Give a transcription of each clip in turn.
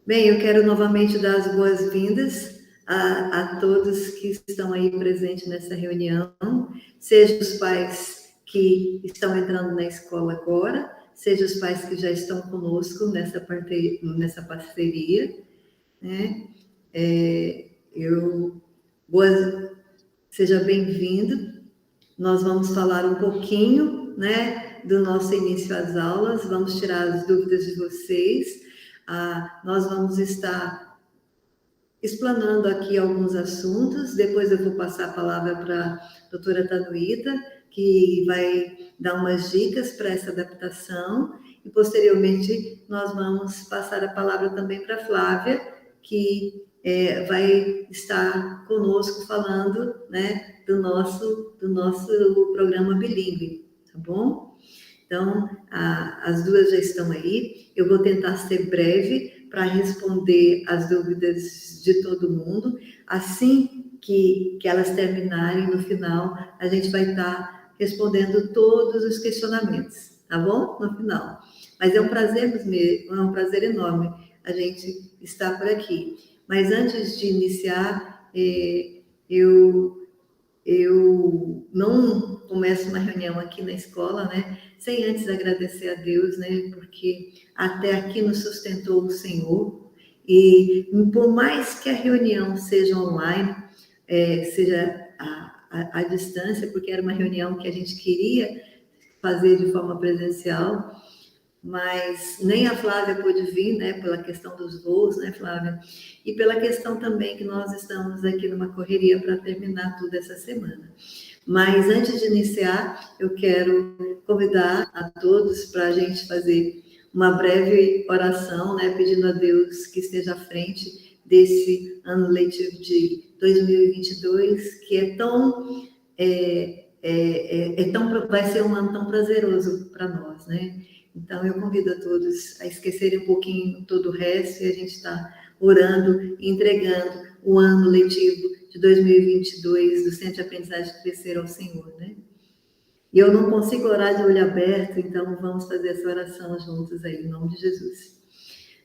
Bem, eu quero novamente dar as boas-vindas a todos que estão aí presentes nessa reunião, sejam os pais que estão entrando na escola agora, sejam os pais que já estão conosco nessa parceria, né? Seja bem-vindo. Nós vamos falar um pouquinho, né, do nosso início às aulas, vamos tirar as dúvidas de vocês. Nós vamos estar explanando aqui alguns assuntos, depois eu vou passar a palavra para a doutora Tanuíta, que vai dar umas dicas para essa adaptação, e posteriormente nós vamos passar a palavra também para a Flávia, que vai estar conosco falando, né, do nosso programa bilíngue, tá bom? Então, as duas já estão aí. Eu vou tentar ser breve para responder as dúvidas de todo mundo. Assim que elas terminarem, no final, a gente vai estar respondendo todos os questionamentos, tá bom? No final. Mas é um prazer enorme a gente estar por aqui. Mas antes de iniciar, eu não começo uma reunião aqui na escola, né, sem antes agradecer a Deus, né, porque até aqui nos sustentou o Senhor, e por mais que a reunião seja online, seja à distância, porque era uma reunião que a gente queria fazer de forma presencial, mas nem a Flávia pôde vir, né, pela questão dos voos, né, Flávia? E pela questão também que nós estamos aqui numa correria para terminar tudo essa semana. Mas antes de iniciar, eu quero convidar a todos para a gente fazer uma breve oração, né, pedindo a Deus que esteja à frente desse ano letivo de 2022, que vai ser um ano tão prazeroso para nós, né? Então, eu convido a todos a esquecerem um pouquinho todo o resto e a gente está orando e entregando o ano letivo de 2022 do Centro de Aprendizagem Crescer ao Senhor, né? E eu não consigo orar de olho aberto, então vamos fazer essa oração juntos aí, em nome de Jesus.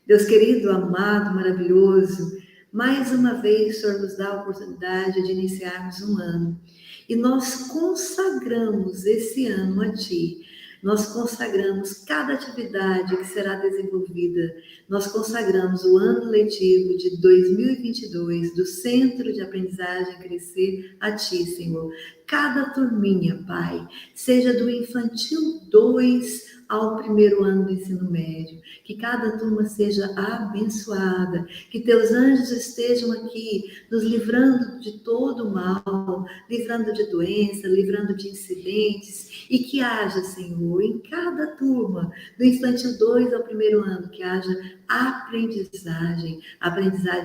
Deus querido, amado, maravilhoso, mais uma vez o Senhor nos dá a oportunidade de iniciarmos um ano. E nós consagramos esse ano a Ti. Nós consagramos cada atividade que será desenvolvida. Nós consagramos o ano letivo de 2022 do Centro de Aprendizagem Crescer a Ti, Senhor. Cada turminha, Pai, seja do Infantil 2 ao primeiro ano do ensino médio, que cada turma seja abençoada, que teus anjos estejam aqui, nos livrando de todo o mal, livrando de doença, livrando de incidentes, e que haja, Senhor, em cada turma, do infantil 2 ao primeiro ano, que haja aprendizagem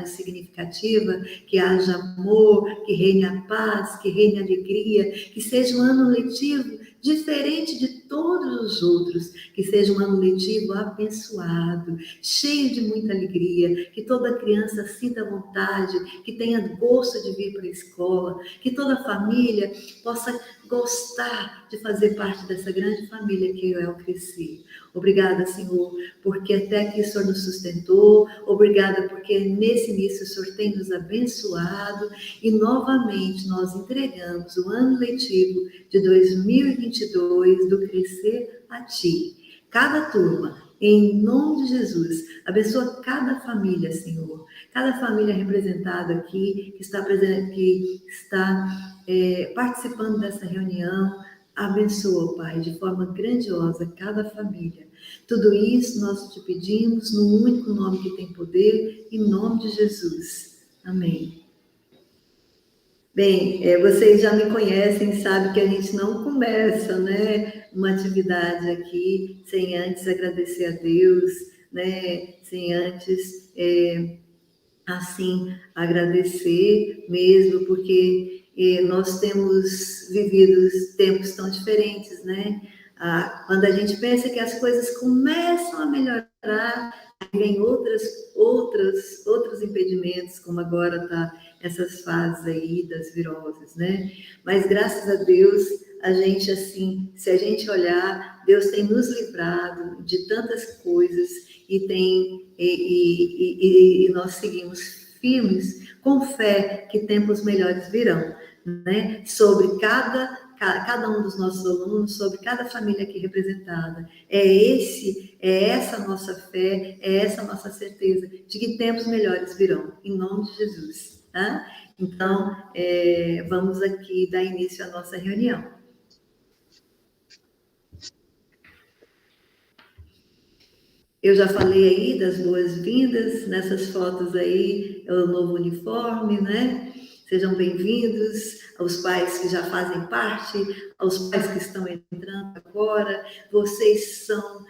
significativa, que haja amor, que reine a paz, que reine a alegria, que seja um ano letivo diferente de todos os outros, que seja um ano letivo abençoado, cheio de muita alegria, que toda criança sinta vontade, que tenha gosto de vir para a escola, que toda família possa gostar de fazer parte dessa grande família que é o Crescer. Obrigada, Senhor, porque até aqui o Senhor nos sustentou. Obrigada porque nesse início o Senhor tem nos abençoado e novamente nós entregamos o ano letivo de 2022 do Crescer a Ti. Cada turma, em nome de Jesus, abençoa cada família, Senhor. Cada família representada aqui, que está participando dessa reunião, abençoa, Pai, de forma grandiosa cada família. Tudo isso nós te pedimos no único nome que tem poder, em nome de Jesus. Amém. Bem, vocês já me conhecem, sabem que a gente não começa, né, uma atividade aqui sem antes agradecer a Deus, né, sem antes, assim, agradecer mesmo, porque nós temos vivido tempos tão diferentes, né? Quando a gente pensa que as coisas começam a melhorar, vem outros impedimentos, como agora está essas fases aí das viroses, né? Mas graças a Deus, a gente, assim, se a gente olhar, Deus tem nos livrado de tantas coisas e nós seguimos firmes, com fé que tempos melhores virão, né? Sobre cada um dos nossos alunos, sobre cada família aqui representada. É essa nossa fé, é essa nossa certeza de que tempos melhores virão, em nome de Jesus, tá? Então, vamos aqui dar início à nossa reunião. Eu já falei aí das boas-vindas, nessas fotos aí, é o novo uniforme, né? Sejam bem-vindos aos pais que já fazem parte, aos pais que estão entrando agora. Vocês são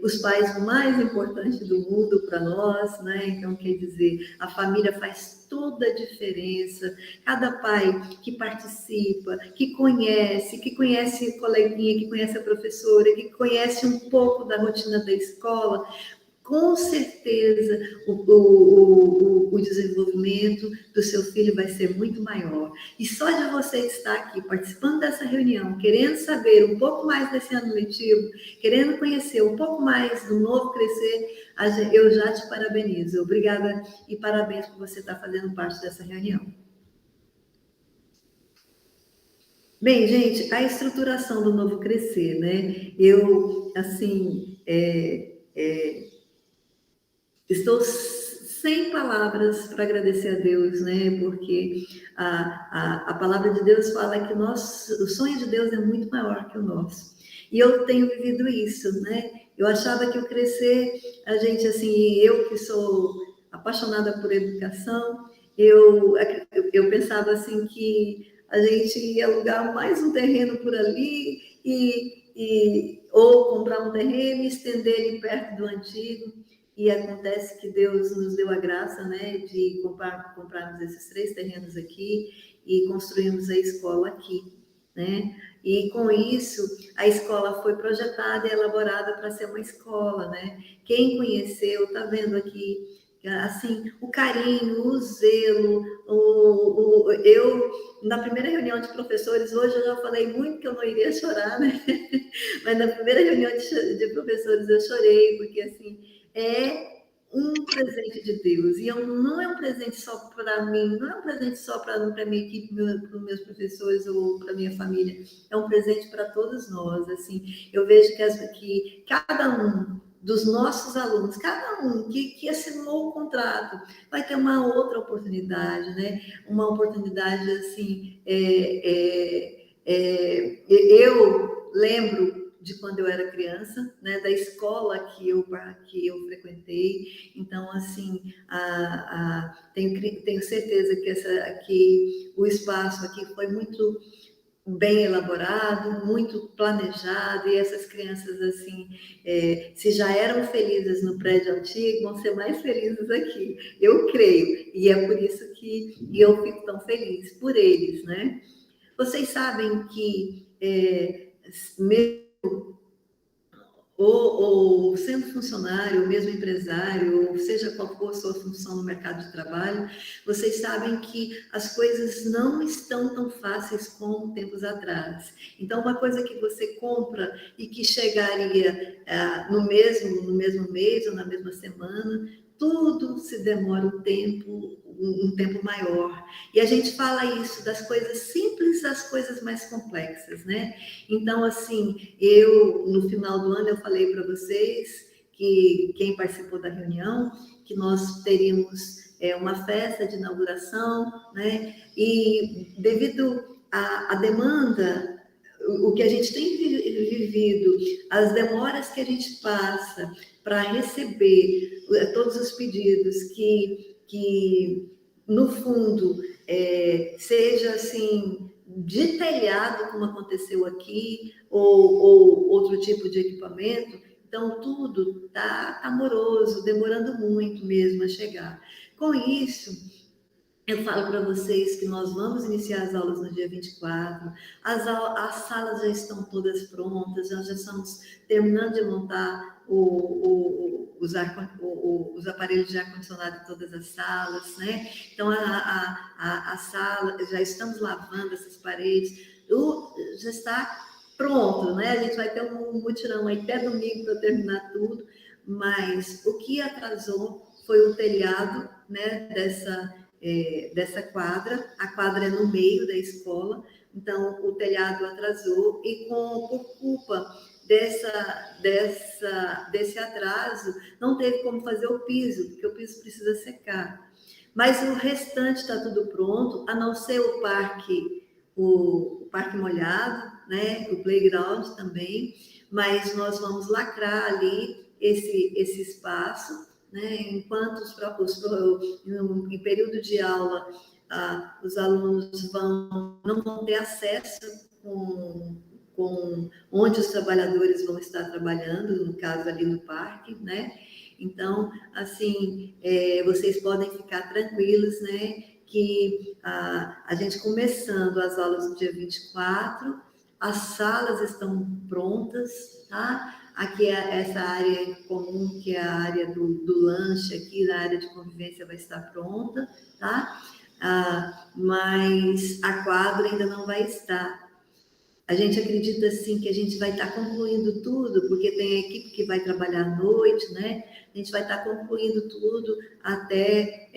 os pais mais importantes do mundo para nós, né? Então, quer dizer, a família faz toda a diferença. Cada pai que participa, que conhece a coleguinha, que conhece a professora, que conhece um pouco da rotina da escola, com certeza o desenvolvimento do seu filho vai ser muito maior. E só de você estar aqui participando dessa reunião, querendo saber um pouco mais desse ano letivo, querendo conhecer um pouco mais do Novo Crescer, eu já te parabenizo. Obrigada e parabéns por você estar fazendo parte dessa reunião. Bem, gente, a estruturação do Novo Crescer, né? Eu, assim, estou sem palavras para agradecer a Deus, né? Porque a palavra de Deus fala que o sonho de Deus é muito maior que o nosso. E eu tenho vivido isso, né? Eu achava que o crescer, a gente, assim, eu que sou apaixonada por educação, eu pensava assim que a gente ia alugar mais um terreno por ali ou comprar um terreno e estender ele perto do antigo. E acontece que Deus nos deu a graça, né, de comprarmos esses 3 terrenos aqui e construímos a escola aqui, né? E com isso, a escola foi projetada e elaborada para ser uma escola, né? Quem conheceu, tá vendo aqui, assim, o carinho, o zelo, eu, na primeira reunião de professores, hoje eu já falei muito que eu não iria chorar, né? Mas na primeira reunião de professores eu chorei, porque, assim, é um presente de Deus, e não é um presente só para mim, não é um presente só para a minha equipe, para os meus professores ou para a minha família, é um presente para todos nós, assim, eu vejo que cada um dos nossos alunos, cada um que assinou o contrato, vai ter uma outra oportunidade, né? Uma oportunidade, assim, eu lembro de quando eu era criança, né, da escola que eu frequentei. Então, assim, tenho certeza que o espaço aqui foi muito bem elaborado, muito planejado, e essas crianças, assim, se já eram felizes no prédio antigo, vão ser mais felizes aqui, eu creio, e é por isso que eu fico tão feliz por eles, né? Vocês sabem que mesmo ou sendo funcionário, ou mesmo empresário, ou seja qual for a sua função no mercado de trabalho, vocês sabem que as coisas não estão tão fáceis como tempos atrás. Então, uma coisa que você compra e que chegaria no mesmo mês ou na mesma semana, tudo se demora um tempo maior. E a gente fala isso das coisas simples às coisas mais complexas, né? Então, assim, no final do ano, eu falei para vocês, que quem participou da reunião, que nós teríamos uma festa de inauguração, né? E devido à demanda, o que a gente tem vivido, as demoras que a gente passa para receber todos os pedidos que no fundo, seja assim, de telhado, como aconteceu aqui, ou outro tipo de equipamento, então tudo tá moroso, demorando muito mesmo a chegar. Com isso, eu falo para vocês que nós vamos iniciar as aulas no dia 24, as salas já estão todas prontas, nós já estamos terminando de montar os aparelhos de ar-condicionado em todas as salas, né? Então, a sala, já estamos lavando essas paredes, já está pronto, né? A gente vai ter um mutirão aí até domingo para terminar tudo, mas o que atrasou foi o telhado, né, dessa quadra. A quadra é no meio da escola, então o telhado atrasou e por culpa desse atraso, não teve como fazer o piso, porque o piso precisa secar. Mas o restante está tudo pronto, a não ser o parque molhado, né? O playground também, mas nós vamos lacrar ali esse espaço, né? Enquanto em período de aula, os alunos não vão ter acesso com onde os trabalhadores vão estar trabalhando, no caso ali no parque, né? Então, assim, vocês podem ficar tranquilos, né? Que a gente começando as aulas no dia 24, as salas estão prontas, tá? Aqui essa área comum, que é a área do lanche aqui, na área de convivência vai estar pronta, tá? Mas a quadra ainda não vai estar. A gente acredita, assim, que a gente vai estar concluindo tudo, porque tem a equipe que vai trabalhar à noite, né? A gente vai estar concluindo tudo até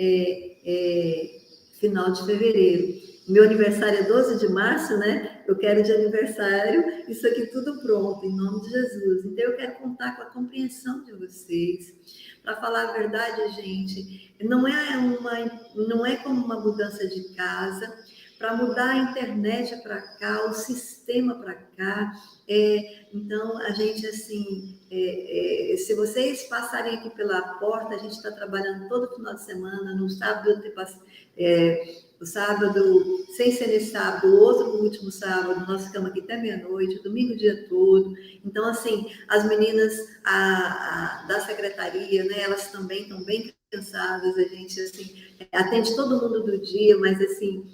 final de fevereiro. Meu aniversário é 12 de março, né? Eu quero de aniversário isso aqui tudo pronto, em nome de Jesus. Então, eu quero contar com a compreensão de vocês. Para falar a verdade, gente, não é como uma mudança de casa. Para mudar a internet para cá, o sistema para cá. Então, a gente, assim, se vocês passarem aqui pela porta, a gente está trabalhando todo final de semana, no sábado, o sábado, sem ser nesse sábado, o outro último sábado, nós ficamos aqui até meia-noite, domingo o dia todo. Então, assim, as meninas da secretaria, né, elas também estão bem cansadas, a gente, assim, atende todo mundo do dia, mas, assim,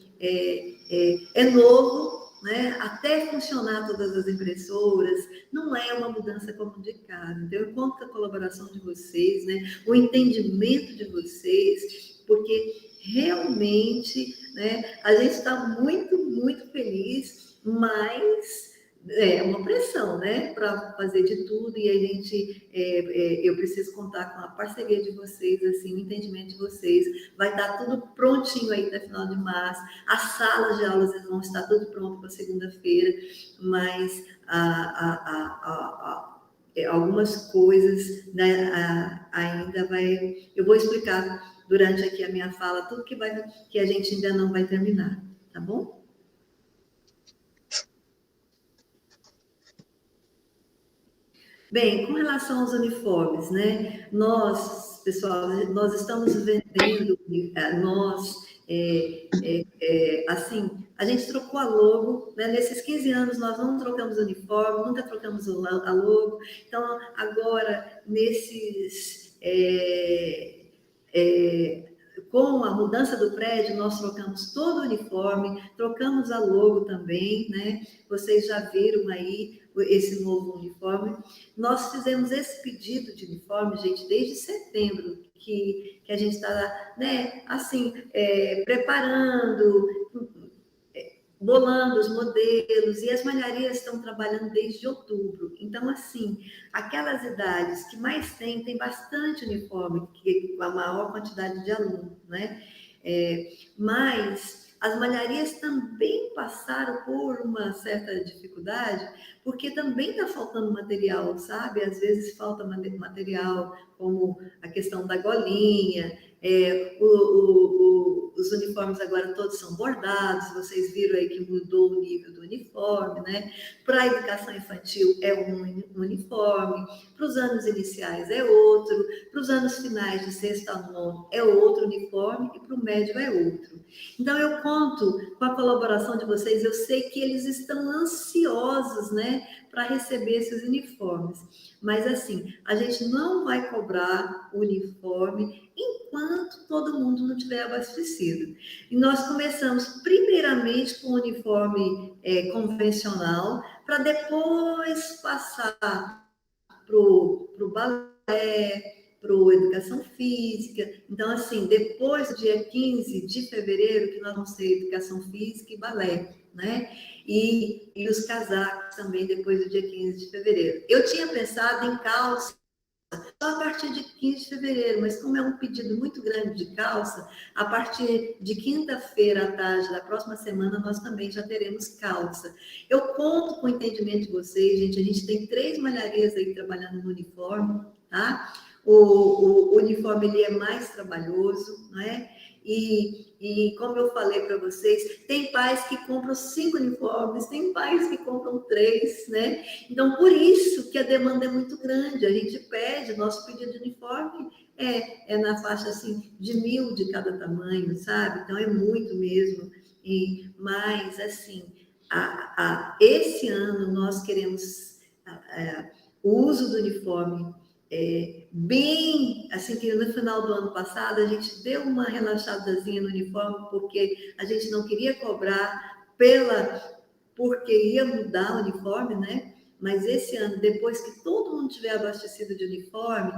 é novo, né? Até funcionar todas as impressoras, não é uma mudança como de casa. Então, eu conto com a colaboração de vocês, né? O entendimento de vocês, porque realmente, né, a gente está muito, muito feliz, mas é uma pressão, né, para fazer de tudo, e a gente, eu preciso contar com a parceria de vocês, assim, o entendimento de vocês. Vai estar tudo prontinho aí até final de março, as salas de aulas vão estar tudo pronto para segunda-feira, mas algumas coisas, né, ainda eu vou explicar durante aqui a minha fala tudo que a gente ainda não vai terminar, tá bom? Bem, com relação aos uniformes, né? Pessoal, nós estamos vendendo, assim, a gente trocou a logo, né? Nesses 15 anos nós não trocamos uniforme, nunca trocamos a logo. Então, agora, com a mudança do prédio, nós trocamos todo o uniforme, trocamos a logo também, né? Vocês já viram aí esse novo uniforme. Nós fizemos esse pedido de uniforme, gente, desde setembro, que a gente está, né, assim, preparando, bolando os modelos, e as malharias estão trabalhando desde outubro. Então, assim, aquelas idades que mais tem bastante uniforme, que a maior quantidade de alunos, né? Mas as malharias também passaram por uma certa dificuldade, porque também está faltando material, sabe? Às vezes falta material, como a questão da golinha, os uniformes agora todos são bordados, vocês viram aí que mudou o nível do uniforme, né? Para a educação infantil é um uniforme, para os anos iniciais é outro, para os anos finais de sexto a nono é outro uniforme e para o médio é outro. Então, eu conto com a colaboração de vocês, eu sei que eles estão ansiosos, né, para receber esses uniformes. Mas, assim, a gente não vai cobrar o uniforme enquanto todo mundo não tiver abastecido. E nós começamos, primeiramente, com o uniforme convencional, para depois passar para o balé, para a educação física. Então, assim, depois do dia 15 de fevereiro, que nós vamos ter educação física e balé, né? E os casacos também depois do dia 15 de fevereiro. Eu tinha pensado em calça só a partir de 15 de fevereiro, mas como é um pedido muito grande de calça, a partir de quinta-feira à tarde da próxima semana, nós também já teremos calça. Eu conto com o entendimento de vocês, gente, a gente tem 3 malharias aí trabalhando no uniforme, tá? O uniforme, ele é mais trabalhoso, não é? E como eu falei para vocês, tem pais que compram 5 uniformes, tem pais que compram 3, né? Então, por isso que a demanda é muito grande. A gente pede, nosso pedido de uniforme é na faixa, assim, de 1.000 de cada tamanho, sabe? Então, é muito mesmo. Mas, assim, esse ano nós queremos o uso do uniforme bem, assim, que no final do ano passado a gente deu uma relaxadazinha no uniforme, porque a gente não queria cobrar porque ia mudar o uniforme, né? Mas esse ano, depois que todo mundo tiver abastecido de uniforme,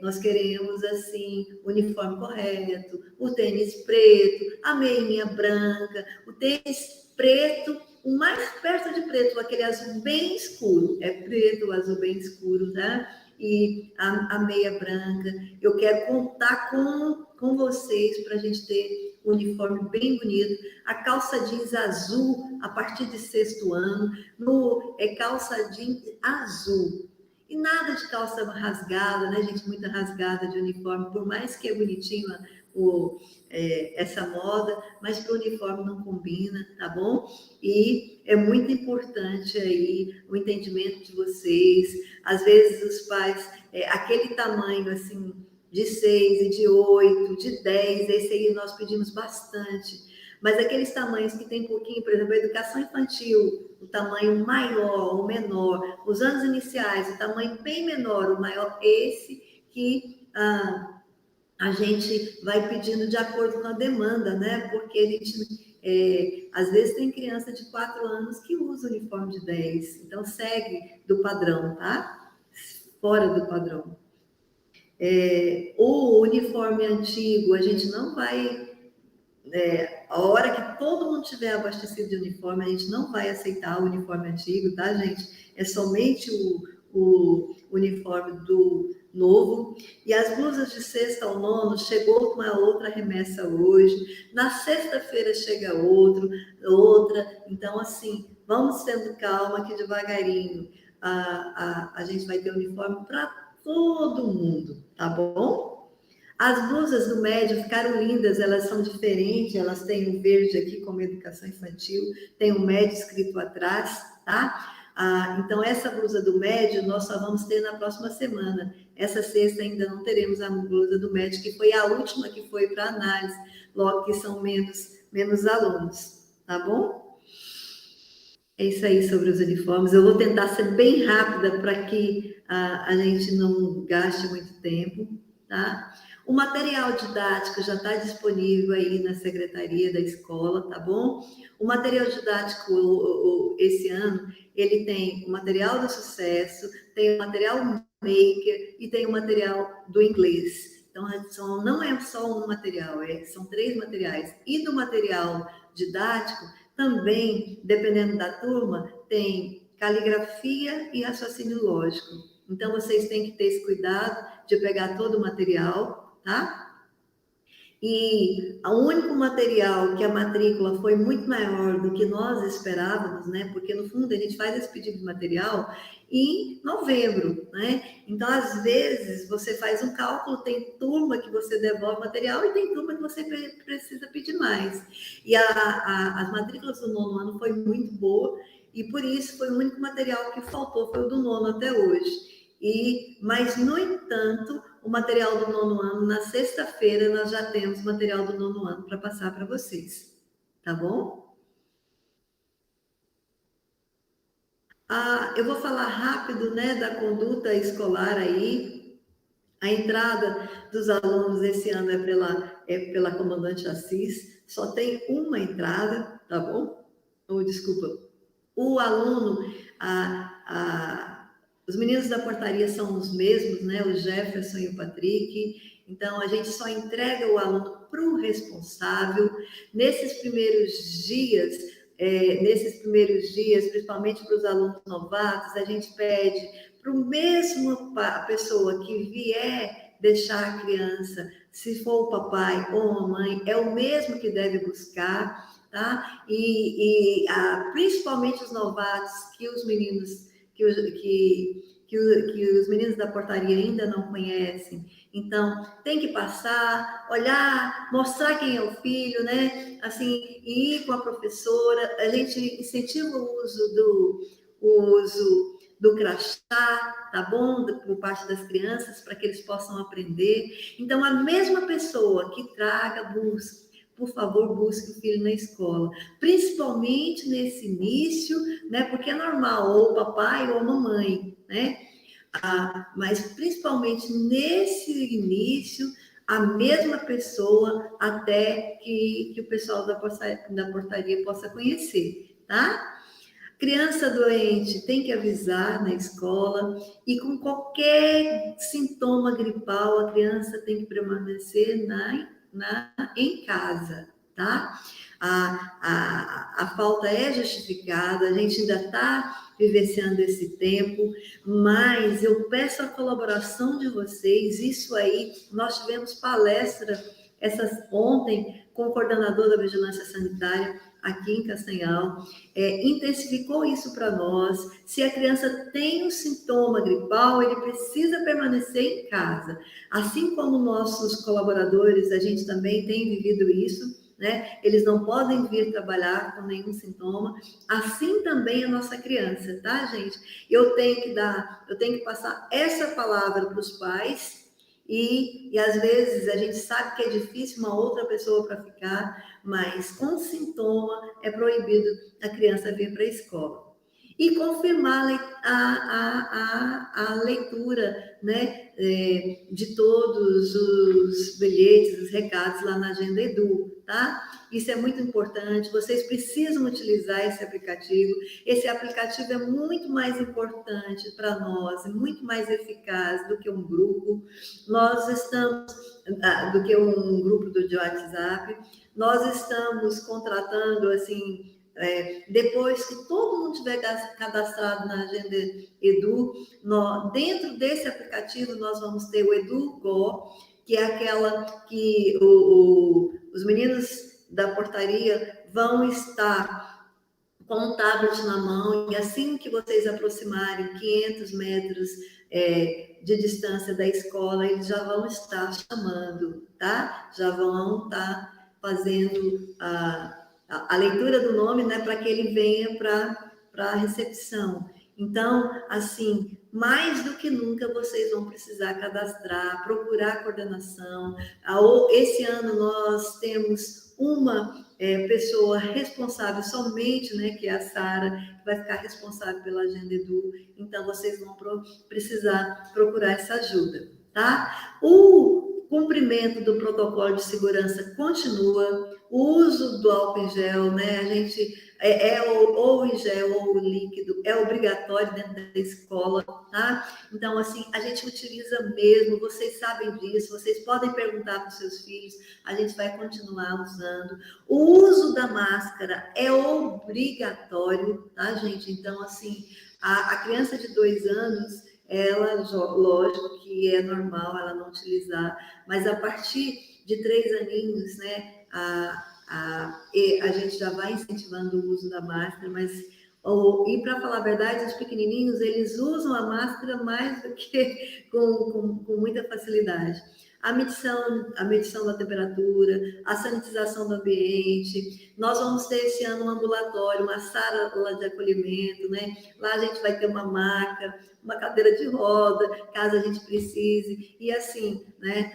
nós queremos, assim, o uniforme correto, o tênis preto, a meinha branca, o tênis preto, o mais perto de preto, aquele azul bem escuro, é preto, o azul bem escuro, tá? E a meia branca. Eu quero contar com vocês para a gente ter um uniforme bem bonito. A calça jeans azul, a partir de 6º ano, calça jeans azul. E nada de calça rasgada, né, gente? Muita rasgada de uniforme, por mais que é bonitinho essa moda, mas para o uniforme não combina, tá bom? E é muito importante aí o entendimento de vocês. Às vezes os pais, aquele tamanho assim, de 6 e de 8, de 10, esse aí nós pedimos bastante. Mas aqueles tamanhos que tem pouquinho, por exemplo, a educação infantil, o tamanho maior ou menor, os anos iniciais, o tamanho bem menor, o maior, esse que a gente vai pedindo de acordo com a demanda, né? Porque a gente, às vezes, tem criança de 4 anos que usa uniforme de 10, então segue do padrão, tá? Fora do padrão. O uniforme antigo, a gente não vai. A hora que todo mundo tiver abastecido de uniforme, a gente não vai aceitar o uniforme antigo, tá, gente? É somente o uniforme do novo. E as blusas de 6º ao 9º chegou com a outra remessa hoje. Na sexta-feira chega outra. Então, assim, vamos tendo calma que devagarinho a gente vai ter uniforme para todo mundo, tá bom? As blusas do médio ficaram lindas, elas são diferentes, elas têm um verde aqui como educação infantil, tem um médio escrito atrás, tá? Então, essa blusa do médio nós só vamos ter na próxima semana. Essa sexta ainda não teremos a blusa do médio, que foi a última que foi para análise, logo que são menos alunos, tá bom? É isso aí sobre os uniformes. Eu vou tentar ser bem rápida para que a gente não gaste muito tempo, tá? O material didático já está disponível aí na secretaria da escola, tá bom? O material didático, esse ano, ele tem o material do sucesso, tem o material maker e tem o material do inglês. Então, não é só um material, são 3 materiais. E do material didático, também, dependendo da turma, tem caligrafia e raciocínio lógico. Então, vocês têm que ter esse cuidado de pegar todo o material, tá? E o único material que a matrícula foi muito maior do que nós esperávamos, né? Porque no fundo a gente faz esse pedido de material em novembro, né? Então, às vezes, você faz um cálculo, tem turma que você devolve material e tem turma que você precisa pedir mais. E as matrículas do 9º ano foi muito boa e por isso foi o único material que faltou, foi o do 9º até hoje. Mas, no entanto, o material do 9º ano, na sexta-feira, nós já temos material do 9º ano para passar para vocês, tá bom? Eu vou falar rápido, né, da conduta escolar aí. A entrada dos alunos esse ano é pela comandante Assis, só tem uma entrada, tá bom? Desculpa. O aluno, os meninos da portaria são os mesmos, né? O Jefferson e o Patrick. Então, a gente só entrega o aluno para o responsável. Nesses primeiros dias, principalmente para os alunos novatos, a gente pede para o mesmo pessoa que vier deixar a criança, se for o papai ou a mamãe, é o mesmo que deve buscar, tá? Principalmente os novatos, que os meninos que os meninos da portaria ainda não conhecem. Então, tem que passar, olhar, mostrar quem é o filho, né? Assim, ir com a professora. A gente incentiva o uso do crachá, tá bom? Por parte das crianças, para que eles possam aprender. Então, a mesma pessoa que traga, busque, por favor, busque o filho na escola, principalmente nesse início, né? Porque é normal, ou o papai ou a mamãe, né? Mas principalmente nesse início, a mesma pessoa, até que o pessoal da portaria possa conhecer, tá? Criança doente tem que avisar na escola, e com qualquer sintoma gripal, a criança tem que permanecer em casa, tá? A falta é justificada, a gente ainda está vivenciando esse tempo, mas eu peço a colaboração de vocês. Isso aí, nós tivemos palestra ontem com o coordenador da Vigilância Sanitária aqui em Castanhal, intensificou isso para nós. Se a criança tem um sintoma gripal, ele precisa permanecer em casa. Assim como nossos colaboradores, a gente também tem vivido isso, né? Eles não podem vir trabalhar com nenhum sintoma, assim também a nossa criança, tá, gente? Eu tenho que passar essa palavra para os pais, e às vezes a gente sabe que é difícil uma outra pessoa para ficar, mas com sintoma é proibido a criança vir para a escola. E confirmar a leitura, né, de todos os bilhetes, os recados lá na Agenda Edu, tá? Isso é muito importante, vocês precisam utilizar esse aplicativo. Esse aplicativo é muito mais importante para nós, muito mais eficaz do que um grupo. Do que um grupo de WhatsApp. Nós estamos contratando, assim, depois que todo mundo tiver cadastrado na Agenda Edu, dentro desse aplicativo nós vamos ter o EduGo, que é aquela que os meninos da portaria vão estar com um tablet na mão, e assim que vocês aproximarem 500 metros de distância da escola, eles já vão estar chamando, tá? Já vão estar fazendo a leitura do nome, né, para que ele venha para a recepção. Então, assim, mais do que nunca vocês vão precisar cadastrar, procurar a coordenação. Esse ano nós temos uma pessoa responsável somente, né, que é a Sara, que vai ficar responsável pela Agenda Edu. Então, vocês vão precisar procurar essa ajuda, tá? O cumprimento do protocolo de segurança continua, o uso do álcool em gel, né? A gente ou em gel ou líquido, é obrigatório dentro da escola, tá? Então, assim, a gente utiliza mesmo, vocês sabem disso, vocês podem perguntar para os seus filhos, a gente vai continuar usando. O uso da máscara é obrigatório, tá, gente? Então, assim, a criança de 2 anos, ela, lógico que é normal ela não utilizar, mas a partir de 3 aninhos, né, a gente já vai incentivando o uso da máscara, e para falar a verdade, os pequenininhos, eles usam a máscara mais do que com muita facilidade. A medição da temperatura, a sanitização do ambiente. Nós vamos ter esse ano um ambulatório, uma sala de acolhimento, né? Lá a gente vai ter uma maca, uma cadeira de roda, caso a gente precise. E assim, né?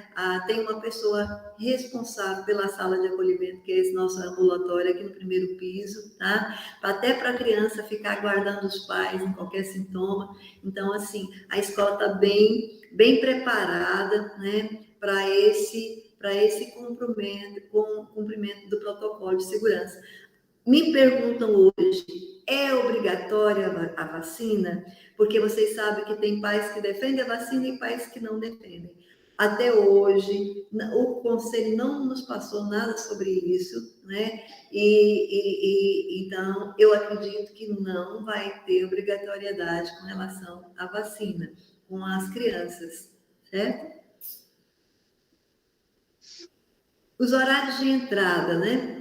Tem uma pessoa responsável pela sala de acolhimento, que é esse nosso ambulatório aqui no primeiro piso, tá? Até para a criança ficar aguardando os pais em qualquer sintoma. Então, assim, a escola está bem preparada, né, para esse cumprimento do protocolo de segurança. Me perguntam hoje, é obrigatória a vacina? Porque vocês sabem que tem pais que defendem a vacina e pais que não defendem. Até hoje, o Conselho não nos passou nada sobre isso, né? Então, eu acredito que não vai ter obrigatoriedade com relação à vacina com as crianças, certo? Os horários de entrada, né?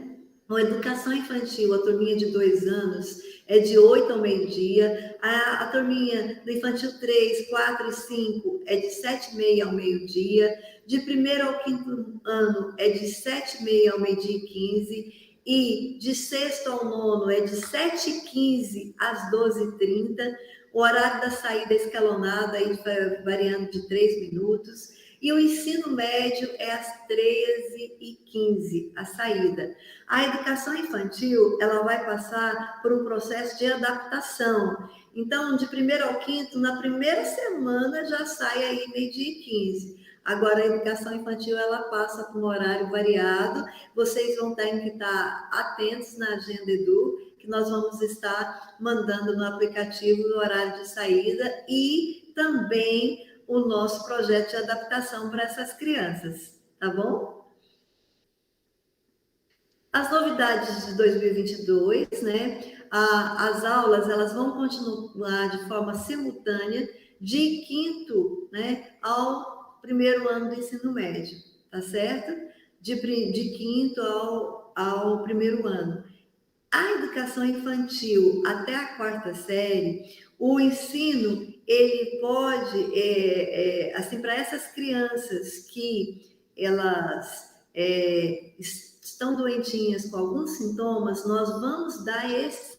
A educação infantil, a turminha de 2 anos, é de 8 ao meio-dia. A turminha do infantil 3, 4 e 5 é de 7h30 ao meio-dia. De primeiro ao quinto ano é de 7h30 ao meio-dia e 15. E de sexto ao nono é de 7h15 às 12h30. O horário da saída é escalonada, aí variando de 3 minutos. E o ensino médio é às 13h15, a saída. A educação infantil, ela vai passar por um processo de adaptação. Então, de primeiro ao quinto, na primeira semana já sai aí meio-dia e 15. Agora, a educação infantil, ela passa por um horário variado. Vocês vão ter que estar atentos na Agenda Edu, que nós vamos estar mandando no aplicativo o horário de saída e também o nosso projeto de adaptação para essas crianças, tá bom? As novidades de 2022, né? As aulas, elas vão continuar de forma simultânea de quinto, né, ao primeiro ano do ensino médio, tá certo? De quinto ao primeiro ano. A educação infantil até a quarta série, o ensino, ele pode, assim, para essas crianças que elas estão doentinhas com alguns sintomas, nós vamos dar esse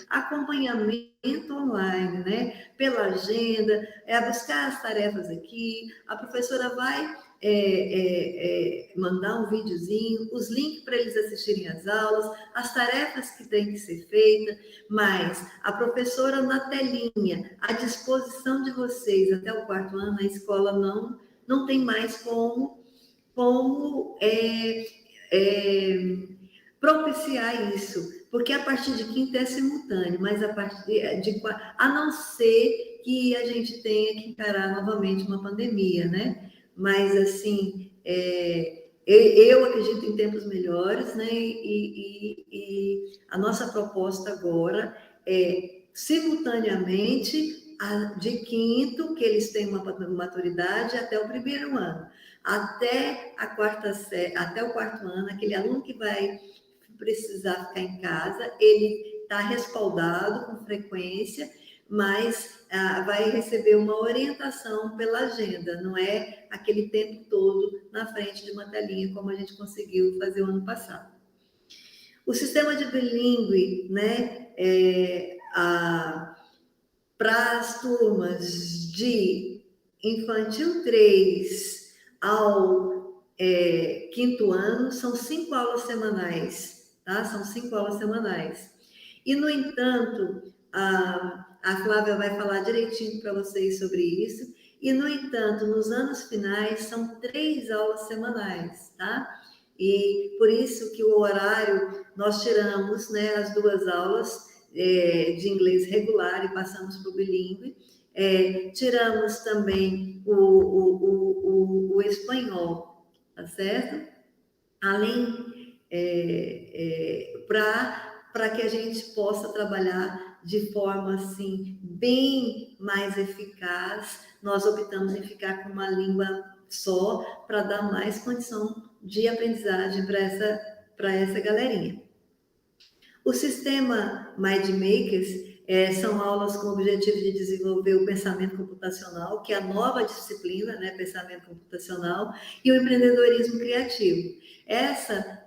acompanhamento online, né? Pela agenda, buscar as tarefas aqui, a professora vai mandar um videozinho, os links para eles assistirem às aulas, as tarefas que têm que ser feitas, mas a professora na telinha, à disposição de vocês até o quarto ano, a escola não tem mais como propiciar isso, porque a partir de quinta é simultâneo, mas a partir de a não ser que a gente tenha que encarar novamente uma pandemia, né? Mas assim, eu acredito em tempos melhores, né? E a nossa proposta agora é simultaneamente de quinto, que eles têm uma maturidade, até o primeiro ano, até a quarta série, até o quarto ano, aquele aluno que vai precisar ficar em casa, ele está respaldado com frequência, mas vai receber uma orientação pela agenda, não é aquele tempo todo na frente de uma telinha, como a gente conseguiu fazer o ano passado. O sistema de bilíngue, né, para as turmas de infantil 3 ao quinto ano, são 5 aulas semanais, tá? São 5 aulas semanais. E, no entanto, a Flávia vai falar direitinho para vocês sobre isso, e, no entanto, nos anos finais, são 3 aulas semanais, tá? E por isso que o horário, nós tiramos, né, as 2 aulas de inglês regular e passamos para o bilíngue. Tiramos também o espanhol, tá certo? Além, para que a gente possa trabalhar de forma, assim, bem mais eficaz, nós optamos em ficar com uma língua só, para dar mais condição de aprendizagem para essa galerinha. O sistema MindMakers são aulas com o objetivo de desenvolver o pensamento computacional, que é a nova disciplina, né, pensamento computacional, e o empreendedorismo criativo. Essa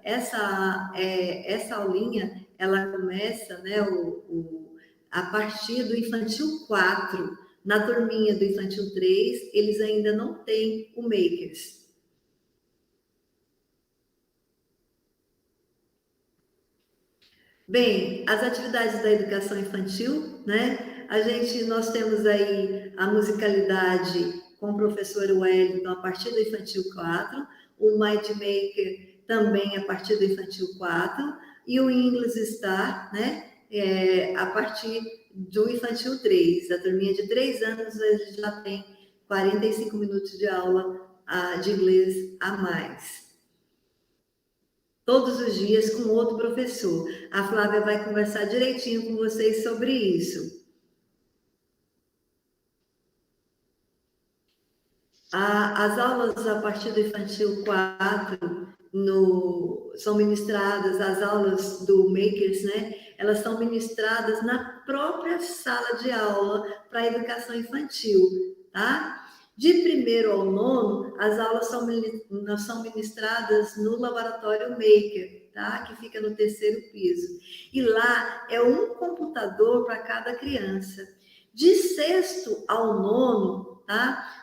aulinha, ela começa, né, a partir do infantil 4. Na turminha do infantil 3, eles ainda não têm o Makers. Bem, as atividades da educação infantil, né? Nós temos aí a musicalidade com o professor Wellington a partir do infantil 4, o Mindmaker também a partir do infantil 4, e o English Star, né? A partir do infantil 3. A turminha de 3 anos já tem 45 minutos de aula de inglês a mais. Todos os dias com outro professor. A Flávia vai conversar direitinho com vocês sobre isso. As aulas a partir do infantil 4 são ministradas, as aulas do Makers, né? Elas são ministradas na própria sala de aula para a educação infantil, tá? De 1º ao 9º, as aulas são ministradas no laboratório Maker, tá? Que fica no 3º piso. E lá é um computador para cada criança. De 6º ao 9º, tá?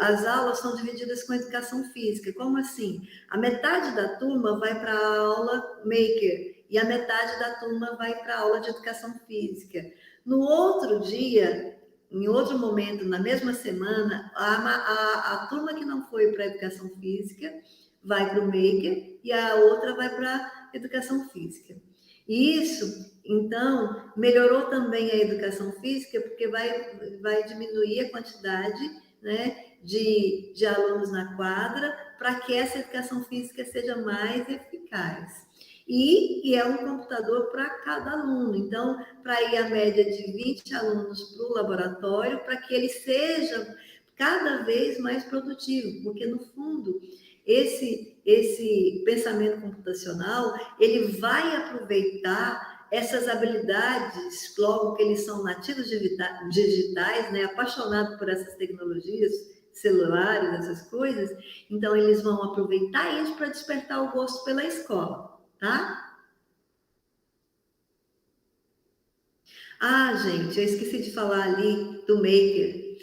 As aulas são divididas com educação física. Como assim? A metade da turma vai para a aula Maker e a metade da turma vai para a aula de educação física. No outro dia, em outro momento, na mesma semana, a turma que não foi para a educação física vai para o Maker e a outra vai para a educação física. E isso, então, melhorou também a educação física, porque vai diminuir a quantidade, né, de alunos na quadra, para que essa educação física seja mais eficaz. E é um computador para cada aluno. Então, para ir a média de 20 alunos para o laboratório, para que ele seja cada vez mais produtivo, porque, no fundo, esse pensamento computacional, ele vai aproveitar essas habilidades, logo que eles são nativos digitais, né, apaixonados por essas tecnologias celulares, essas coisas, então eles vão aproveitar isso para despertar o gosto pela escola, tá? Gente, eu esqueci de falar ali do Maker.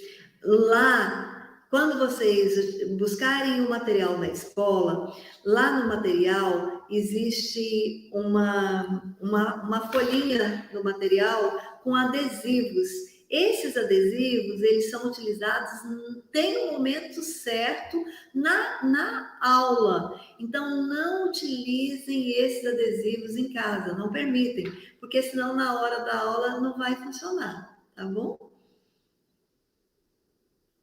Lá, quando vocês buscarem o material na escola, lá no material existe uma folhinha no material com adesivos. Esses adesivos, eles são utilizados, tem um momento certo na aula. Então, não utilizem esses adesivos em casa, não permitem, porque senão na hora da aula não vai funcionar, tá bom?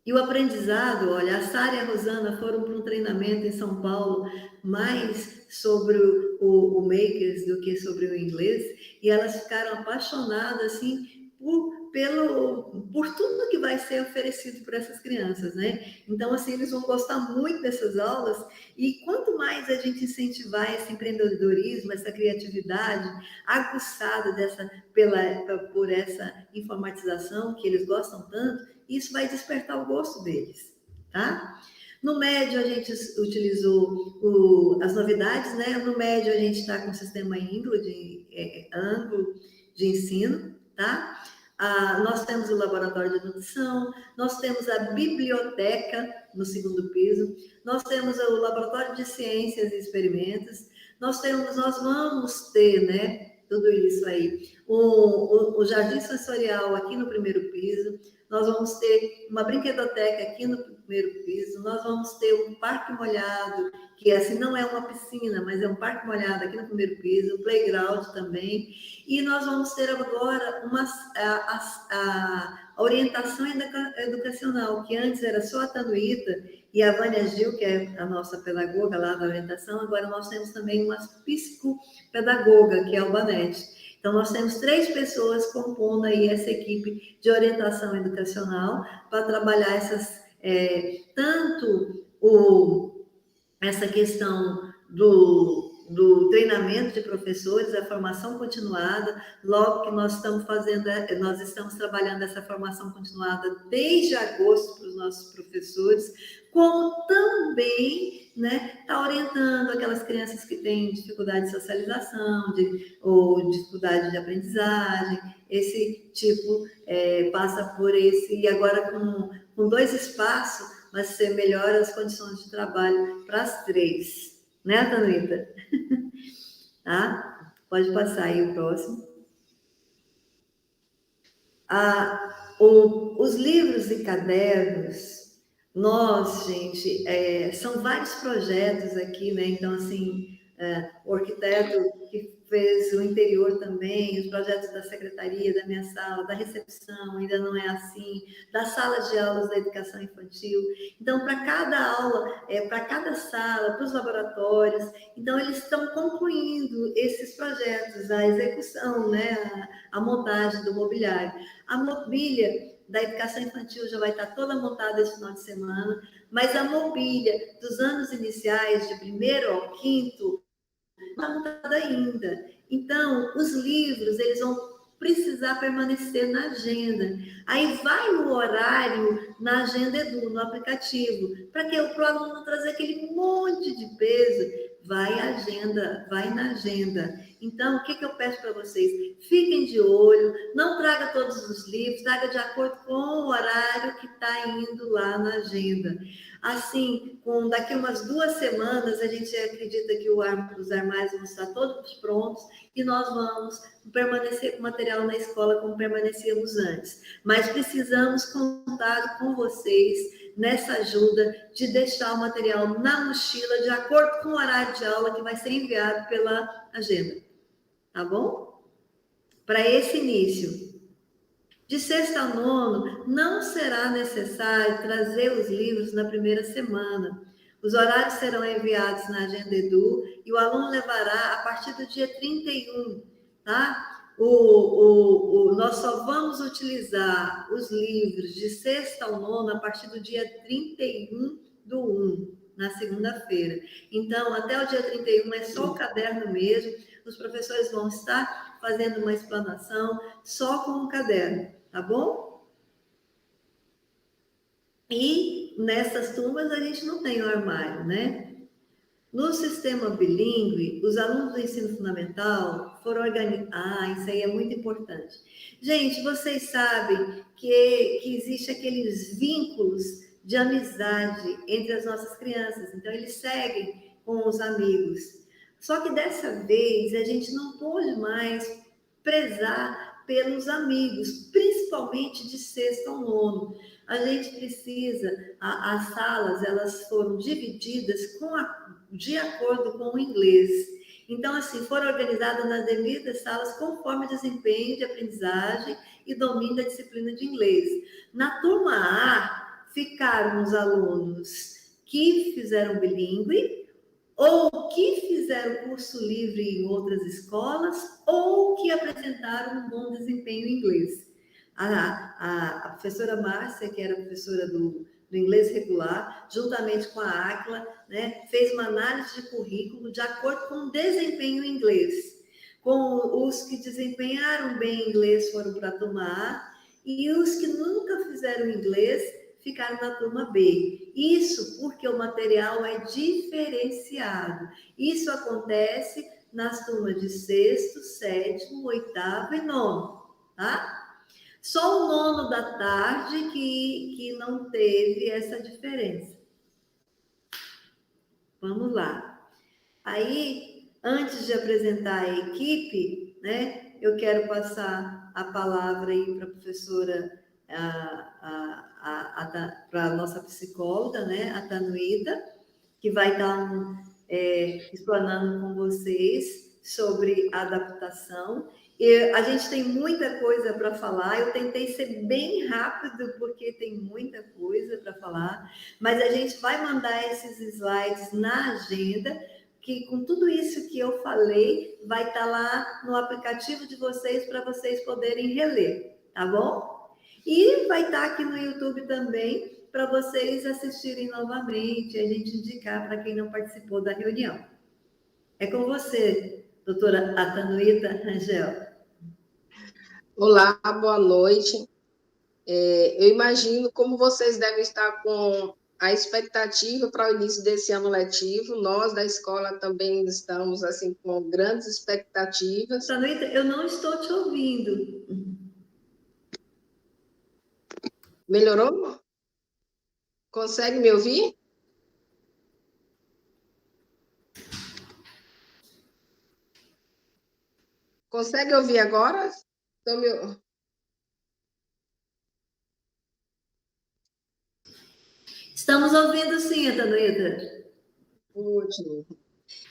E o aprendizado, olha, a Sara e a Rosana foram para um treinamento em São Paulo, mais sobre o Makers do que sobre o inglês, e elas ficaram apaixonadas, assim, por tudo que vai ser oferecido por essas crianças, né? Então, assim, eles vão gostar muito dessas aulas, e quanto mais a gente incentivar esse empreendedorismo, essa criatividade aguçada por essa informatização que eles gostam tanto, isso vai despertar o gosto deles, tá? No médio, a gente utilizou as novidades, né? No médio, a gente está com o sistema Anglo de ensino, tá? Nós temos o laboratório de nutrição, nós temos a biblioteca no 2º piso, nós temos o laboratório de ciências e experimentos, nós vamos ter, né? Tudo isso aí. O jardim sensorial aqui no 1º piso, nós vamos ter uma brinquedoteca aqui no 1º piso, nós vamos ter um parque molhado, que assim não é uma piscina, mas é um parque molhado aqui no 1º piso, um playground também, e nós vamos ter agora a orientação educacional, que antes era só a Tanuíta e a Vânia Gil, que é a nossa pedagoga lá da orientação, agora nós temos também uma psicopedagoga, que é a Albanete. Então, nós temos 3 pessoas compondo aí essa equipe de orientação educacional para trabalhar essa questão do treinamento de professores, a formação continuada, logo que nós estamos trabalhando essa formação continuada desde agosto para os nossos professores, como também, né, tá orientando aquelas crianças que têm dificuldade de socialização, ou dificuldade de aprendizagem, esse tipo passa por esse, e agora com 2 espaços, mas você melhora as condições de trabalho para as 3. Né, Tanuíta? Tá? Pode passar aí o próximo. Os livros e cadernos, gente, são vários projetos aqui, né? Então, assim, o arquiteto que fez o interior também, os projetos da secretaria, da minha sala, da recepção, ainda não é assim, das salas de aulas da educação infantil. Então, para cada aula, para cada sala, para os laboratórios, então eles estão concluindo esses projetos, a execução, né, a montagem do mobiliário. A mobília da educação infantil já vai estar toda montada esse final de semana, mas a mobília dos anos iniciais, de primeiro ao quinto, não está montada ainda. Então, os livros, eles vão precisar permanecer na agenda. Aí vai o horário na agenda Edu, no aplicativo, para que o aluno não trazer aquele monte de peso, vai na agenda. Então, o que eu peço para vocês? Fiquem de olho, não traga todos os livros, traga de acordo com o horário que está indo lá na agenda. Assim, daqui umas 2 semanas, a gente acredita que os armários vão estar todos prontos e nós vamos permanecer com o material na escola como permanecíamos antes. Mas precisamos contar com vocês nessa ajuda de deixar o material na mochila de acordo com o horário de aula que vai ser enviado pela agenda. Tá bom? Para esse início. De sexta a nono, não será necessário trazer os livros na primeira semana. Os horários serão enviados na Agenda Edu e o aluno levará a partir do dia 31, tá? Nós só vamos utilizar os livros de sexta ao nono a partir do dia 31/1, na segunda-feira. Então, até o dia 31 é só o caderno mesmo. Os professores vão estar fazendo uma explanação só com o caderno, tá bom? E nessas turmas a gente não tem o armário, né? No sistema bilíngue, os alunos do ensino fundamental foram organizados. Isso aí é muito importante. Gente, vocês sabem que existe aqueles vínculos de amizade entre as nossas crianças. Então, eles seguem com os amigos. Só que dessa vez, a gente não pôde mais prezar pelos amigos, principalmente de sexto ao nono. A gente precisa, as salas, elas foram divididas de acordo com o inglês. Então, assim, foram organizadas nas devidas salas conforme desempenho de aprendizagem e domínio da disciplina de inglês. Na turma A, ficaram os alunos que fizeram bilíngue, ou que fizeram curso livre em outras escolas, ou que apresentaram um bom desempenho em inglês. A professora Márcia, que era professora do inglês regular, juntamente com a Áquila, né, fez uma análise de currículo de acordo com o desempenho em inglês. Com os que desempenharam bem em inglês foram para a turma A, e os que nunca fizeram inglês ficaram na turma B. Isso porque o material é diferenciado. Isso acontece nas turmas de sexto, sétimo, oitavo e nono, tá? Só o nono da tarde que não teve essa diferença. Vamos lá. Aí, antes de apresentar a equipe, né, eu quero passar a palavra aí para a professora, para a nossa psicóloga, né, a Tanuída, que vai estar explanando com vocês sobre a adaptação. A gente tem muita coisa para falar, eu tentei ser bem rápido, porque tem muita coisa para falar, mas a gente vai mandar esses slides na agenda, que com tudo isso que eu falei, vai estar lá no aplicativo de vocês, para vocês poderem reler, tá bom? E vai estar aqui no YouTube também, para vocês assistirem novamente, a gente indicar para quem não participou da reunião. É com você, doutora Atanuíta Rangel. Olá, boa noite. Eu imagino como vocês devem estar com a expectativa para o início desse ano letivo. Nós, da escola, também estamos assim com grandes expectativas. Atanuíta, eu não estou te ouvindo. Melhorou? Consegue me ouvir? Consegue ouvir agora? Estamos ouvindo sim, Atanuíta. Ótimo.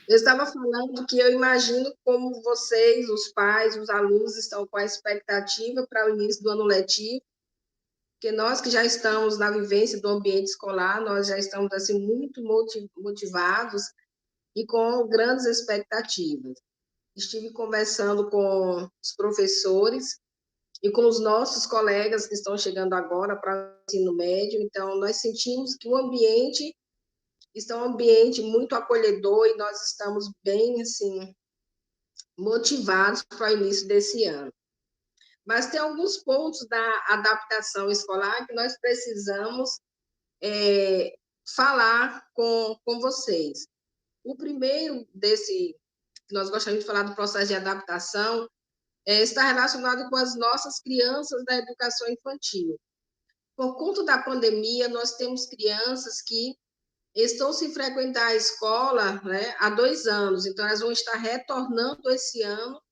Eu estava falando que eu imagino como vocês, os pais, os alunos, estão com a expectativa para o início do ano letivo, porque nós que já estamos na vivência do ambiente escolar, nós já estamos assim muito motivados e com grandes expectativas. Estive conversando com os professores e com os nossos colegas que estão chegando agora para o ensino médio, então nós sentimos que o ambiente está um ambiente muito acolhedor e nós estamos bem assim motivados para o início desse ano. Mas tem alguns pontos da adaptação escolar que nós precisamos falar com vocês. O primeiro desse, que nós gostaríamos de falar do processo de adaptação, está relacionado com as nossas crianças da educação infantil. Por conta da pandemia, nós temos crianças que estão se frequentar a escola, né, há 2 anos, então elas vão estar retornando esse ano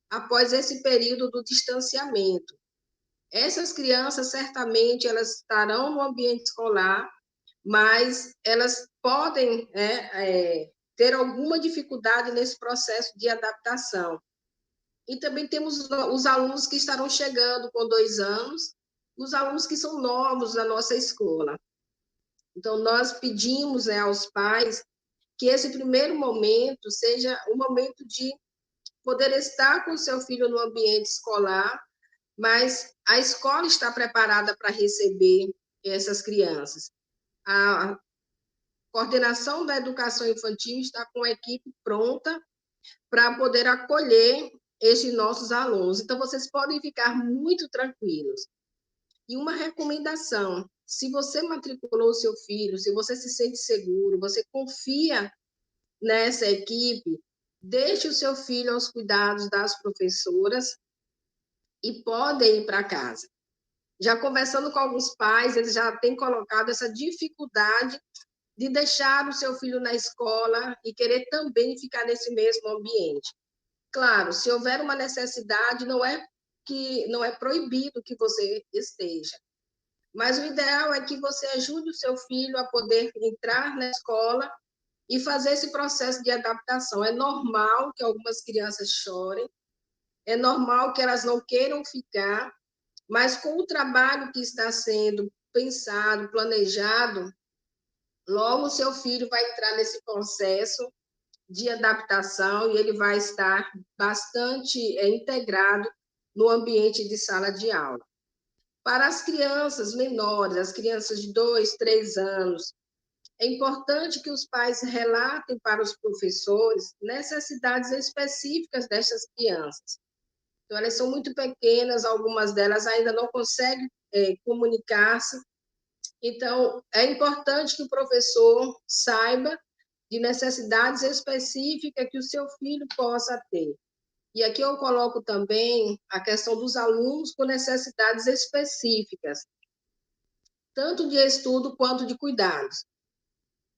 após esse período do distanciamento. Essas crianças, certamente, elas estarão no ambiente escolar, mas elas podem ter alguma dificuldade nesse processo de adaptação. E também temos os alunos que estarão chegando com 2 anos, os alunos que são novos na nossa escola. Então, nós pedimos aos pais que esse primeiro momento seja um momento de poder estar com o seu filho no ambiente escolar, mas a escola está preparada para receber essas crianças. A coordenação da educação infantil está com a equipe pronta para poder acolher esses nossos alunos. Então, vocês podem ficar muito tranquilos. E uma recomendação: se você matriculou o seu filho, se você se sente seguro, você confia nessa equipe, deixe o seu filho aos cuidados das professoras e podem ir para casa. Já conversando com alguns pais, eles já têm colocado essa dificuldade de deixar o seu filho na escola e querer também ficar nesse mesmo ambiente. Claro, se houver uma necessidade, não é proibido que você esteja. Mas o ideal é que você ajude o seu filho a poder entrar na escola e fazer esse processo de adaptação. É normal que algumas crianças chorem, é normal que elas não queiram ficar, mas com o trabalho que está sendo pensado, planejado, logo o seu filho vai entrar nesse processo de adaptação e ele vai estar bastante integrado no ambiente de sala de aula. Para as crianças menores, as crianças de 2, 3 anos, é importante que os pais relatem para os professores necessidades específicas dessas crianças. Então, elas são muito pequenas, algumas delas ainda não conseguem comunicar-se. Então, é importante que o professor saiba de necessidades específicas que o seu filho possa ter. E aqui eu coloco também a questão dos alunos com necessidades específicas, tanto de estudo quanto de cuidados.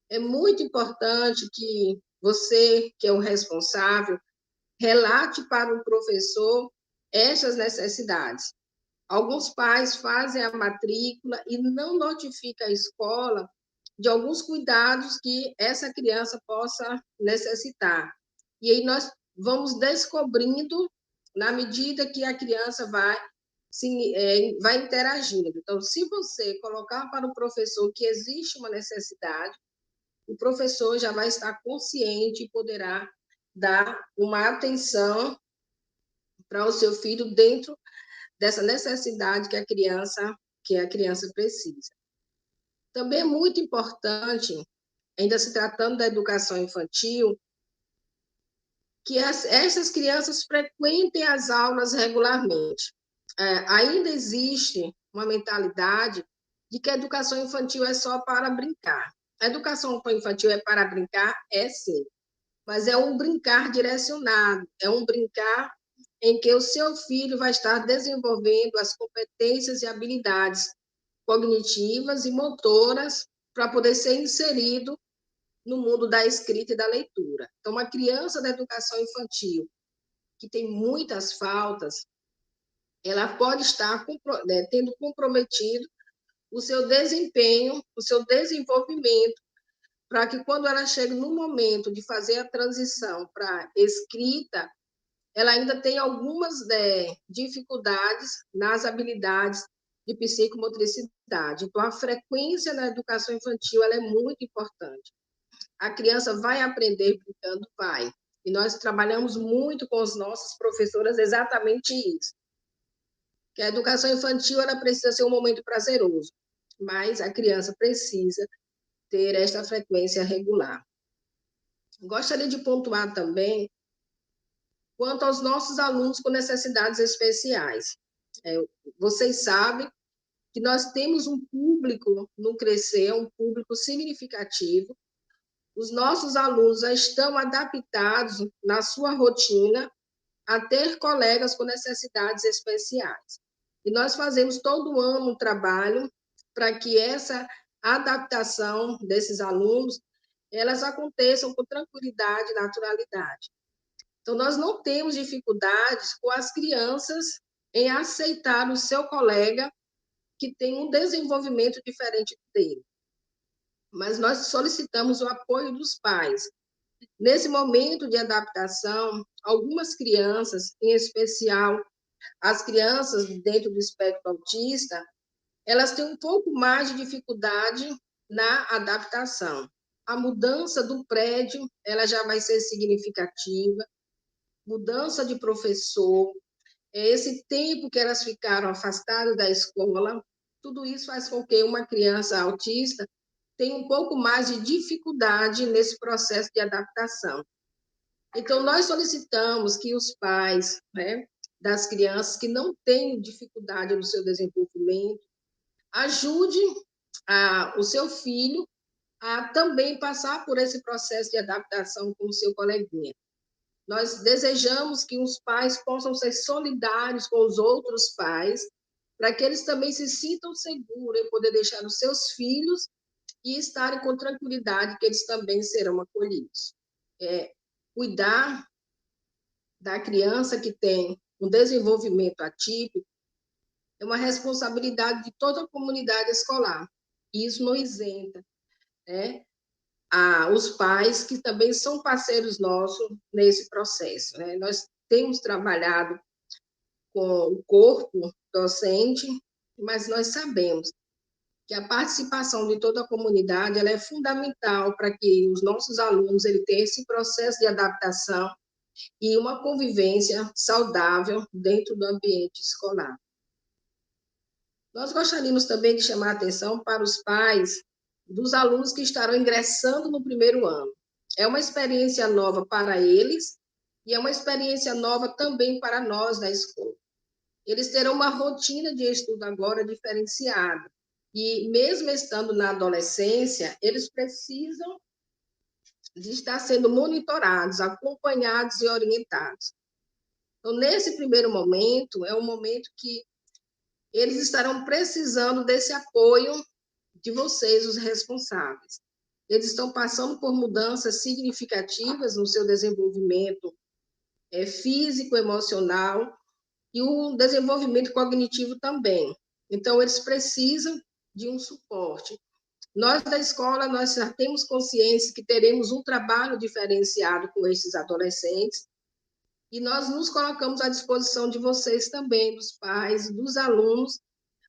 É muito importante que você, que é o responsável, relate para o professor essas necessidades. Alguns pais fazem a matrícula e não notificam a escola de alguns cuidados que essa criança possa necessitar. E aí nós vamos descobrindo na medida que a criança vai interagindo. Então, se você colocar para o professor que existe uma necessidade, o professor já vai estar consciente e poderá dar uma atenção para o seu filho dentro dessa necessidade que a criança precisa. Também é muito importante, ainda se tratando da educação infantil, que essas crianças frequentem as aulas regularmente. Ainda existe uma mentalidade de que a educação infantil é só para brincar. A educação infantil é para brincar? É sim, mas é um brincar direcionado, é um brincar em que o seu filho vai estar desenvolvendo as competências e habilidades cognitivas e motoras para poder ser inserido no mundo da escrita e da leitura. Então, uma criança da educação infantil que tem muitas faltas, ela pode estar tendo comprometido o seu desempenho, o seu desenvolvimento para que quando ela chegue no momento de fazer a transição para escrita, ela ainda tem algumas dificuldades nas habilidades de psicomotricidade. Então, a frequência na educação infantil ela é muito importante. A criança vai aprender brincando? Vai. E nós trabalhamos muito com as nossas professoras exatamente isso. Que a educação infantil ela precisa ser um momento prazeroso, mas a criança precisa ter esta frequência regular. Gostaria de pontuar também quanto aos nossos alunos com necessidades especiais. Vocês sabem que nós temos um público no Crescer, um público significativo. Os nossos alunos já estão adaptados na sua rotina a ter colegas com necessidades especiais. E nós fazemos todo ano um trabalho para que essa adaptação desses alunos elas aconteçam com tranquilidade e naturalidade. Então, nós não temos dificuldades com as crianças em aceitar o seu colega que tem um desenvolvimento diferente dele. Mas nós solicitamos o apoio dos pais. Nesse momento de adaptação, algumas crianças, em especial as crianças dentro do espectro autista, elas têm um pouco mais de dificuldade na adaptação. A mudança do prédio, ela já vai ser significativa, mudança de professor, esse tempo que elas ficaram afastadas da escola, tudo isso faz com que uma criança autista tenha um pouco mais de dificuldade nesse processo de adaptação. Então, nós solicitamos que os pais, das crianças que não têm dificuldade no seu desenvolvimento, ajude o seu filho a também passar por esse processo de adaptação com o seu coleguinha. Nós desejamos que os pais possam ser solidários com os outros pais, para que eles também se sintam seguros em poder deixar os seus filhos e estarem com tranquilidade que eles também serão acolhidos. Cuidar da criança que tem um desenvolvimento atípico é uma responsabilidade de toda a comunidade escolar. E isso não isenta, os pais, que também são parceiros nossos nesse processo. Nós temos trabalhado com o corpo docente, mas nós sabemos que a participação de toda a comunidade ela é fundamental para que os nossos alunos ele tenham esse processo de adaptação e uma convivência saudável dentro do ambiente escolar. Nós gostaríamos também de chamar a atenção para os pais dos alunos que estarão ingressando no primeiro ano. É uma experiência nova para eles e é uma experiência nova também para nós da escola. Eles terão uma rotina de estudo agora diferenciada. E mesmo estando na adolescência, eles precisam de estar sendo monitorados, acompanhados e orientados. Então, nesse primeiro momento, é um momento que eles estarão precisando desse apoio de vocês, os responsáveis. Eles estão passando por mudanças significativas no seu desenvolvimento físico, emocional e o desenvolvimento cognitivo também. Então, eles precisam de um suporte. Nós, da escola, nós já temos consciência que teremos um trabalho diferenciado com esses adolescentes e nós nos colocamos à disposição de vocês também, dos pais, dos alunos,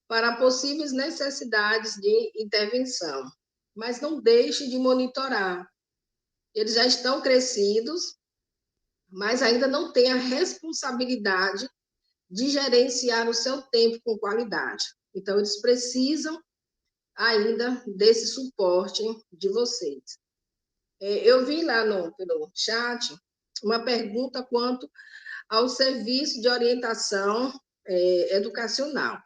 para possíveis necessidades de intervenção. Mas não deixe de monitorar. Eles já estão crescidos, mas ainda não têm a responsabilidade de gerenciar o seu tempo com qualidade. Então, eles precisam ainda desse suporte de vocês. Eu vi lá pelo chat uma pergunta quanto ao serviço de orientação educacional.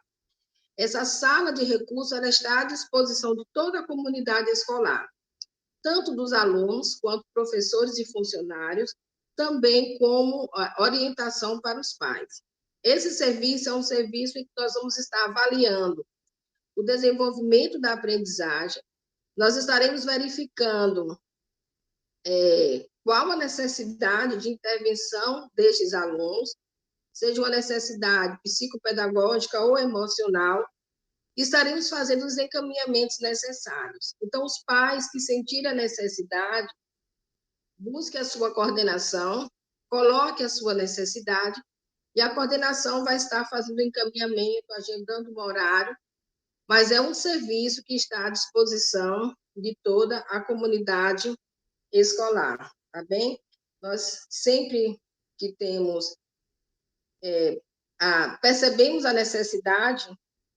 Essa sala de recursos ela está à disposição de toda a comunidade escolar, tanto dos alunos quanto professores e funcionários, também como orientação para os pais. Esse serviço é um serviço em que nós vamos estar avaliando o desenvolvimento da aprendizagem, nós estaremos verificando qual a necessidade de intervenção destes alunos, seja uma necessidade psicopedagógica ou emocional, estaremos fazendo os encaminhamentos necessários. Então, os pais que sentirem a necessidade, busque a sua coordenação, coloque a sua necessidade, e a coordenação vai estar fazendo o encaminhamento, agendando um horário, mas é um serviço que está à disposição de toda a comunidade escolar, tá bem? Nós sempre que temos, percebemos a necessidade,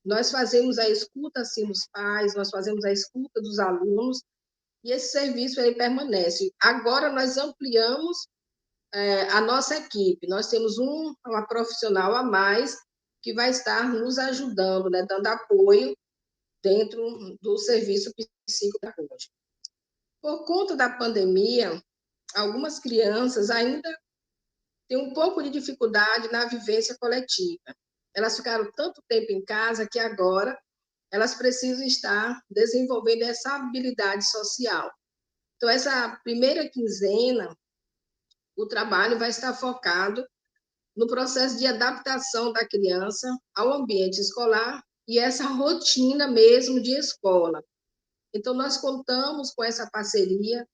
nós fazemos a escuta, assim, dos pais, nós fazemos a escuta dos alunos, e esse serviço ele permanece. Agora nós ampliamos a nossa equipe, nós temos uma profissional a mais que vai estar nos ajudando, né, dando apoio dentro do serviço psicopedagógico. Por conta da pandemia, algumas crianças ainda têm um pouco de dificuldade na vivência coletiva. Elas ficaram tanto tempo em casa que agora elas precisam estar desenvolvendo essa habilidade social. Então, essa primeira quinzena, o trabalho vai estar focado no processo de adaptação da criança ao ambiente escolar e essa rotina mesmo de escola. Então, nós contamos com essa parceria,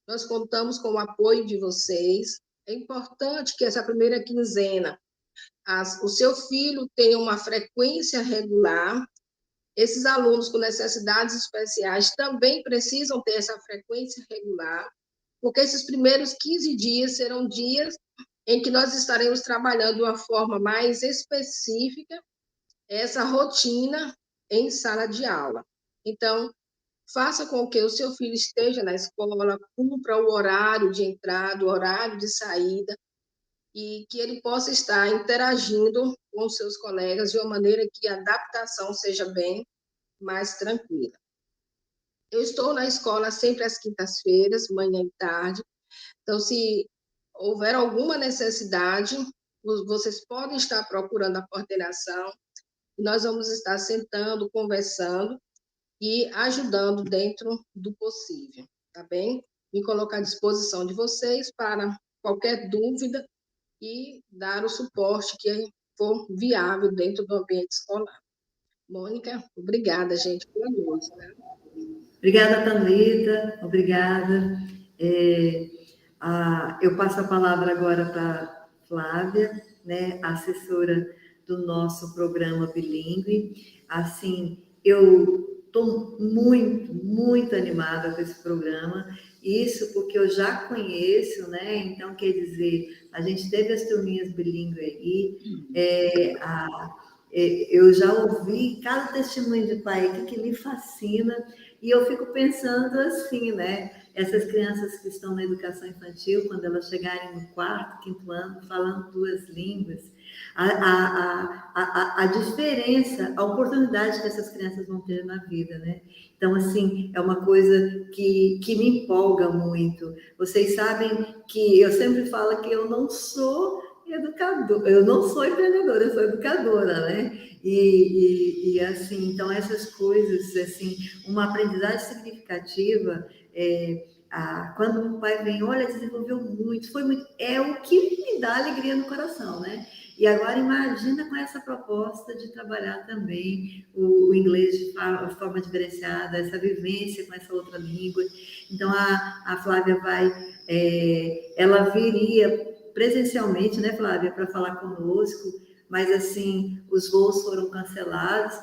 nós contamos com o apoio de vocês. É importante que essa primeira quinzena o seu filho tenha uma frequência regular. Esses alunos com necessidades especiais também precisam ter essa frequência regular, porque esses primeiros 15 dias serão dias em que nós estaremos trabalhando de uma forma mais específica essa rotina em sala de aula. Então, faça com que o seu filho esteja na escola, cumpra o horário de entrada, o horário de saída, e que ele possa estar interagindo com os seus colegas de uma maneira que a adaptação seja bem mais tranquila. Eu estou na escola sempre às quintas-feiras, manhã e tarde, então, se houver alguma necessidade, vocês podem estar procurando a coordenação, e nós vamos estar sentando, conversando e ajudando dentro do possível, tá bem? Me colocar à disposição de vocês para qualquer dúvida e dar o suporte que for viável dentro do ambiente escolar. Mônica, obrigada, gente, boa noite. Tá? Obrigada, Thalita, obrigada. Eu passo a palavra agora para Flávia, né, assessora do nosso programa bilíngue. Assim, eu estou muito, muito animada com esse programa, isso porque eu já conheço, né? Então, quer dizer, a gente teve as turminhas bilíngue aí, eu já ouvi cada testemunho de pai aqui que me fascina, e eu fico pensando assim, né? Essas crianças que estão na educação infantil, quando elas chegarem no quarto, quinto ano, falando duas línguas, a diferença, a oportunidade que essas crianças vão ter na vida, né? Então, assim, é uma coisa que me empolga muito. Vocês sabem que eu sempre falo que eu não sou educadora, eu não sou empreendedora, eu sou educadora, né? E assim, então essas coisas, assim, uma aprendizagem significativa, quando o pai vem, olha, desenvolveu muito, foi muito, é o que me dá alegria no coração, né? E agora imagina com essa proposta de trabalhar também o inglês de forma diferenciada, essa vivência com essa outra língua. Então a Flávia ela viria presencialmente, né, Flávia, para falar conosco, mas assim, os voos foram cancelados,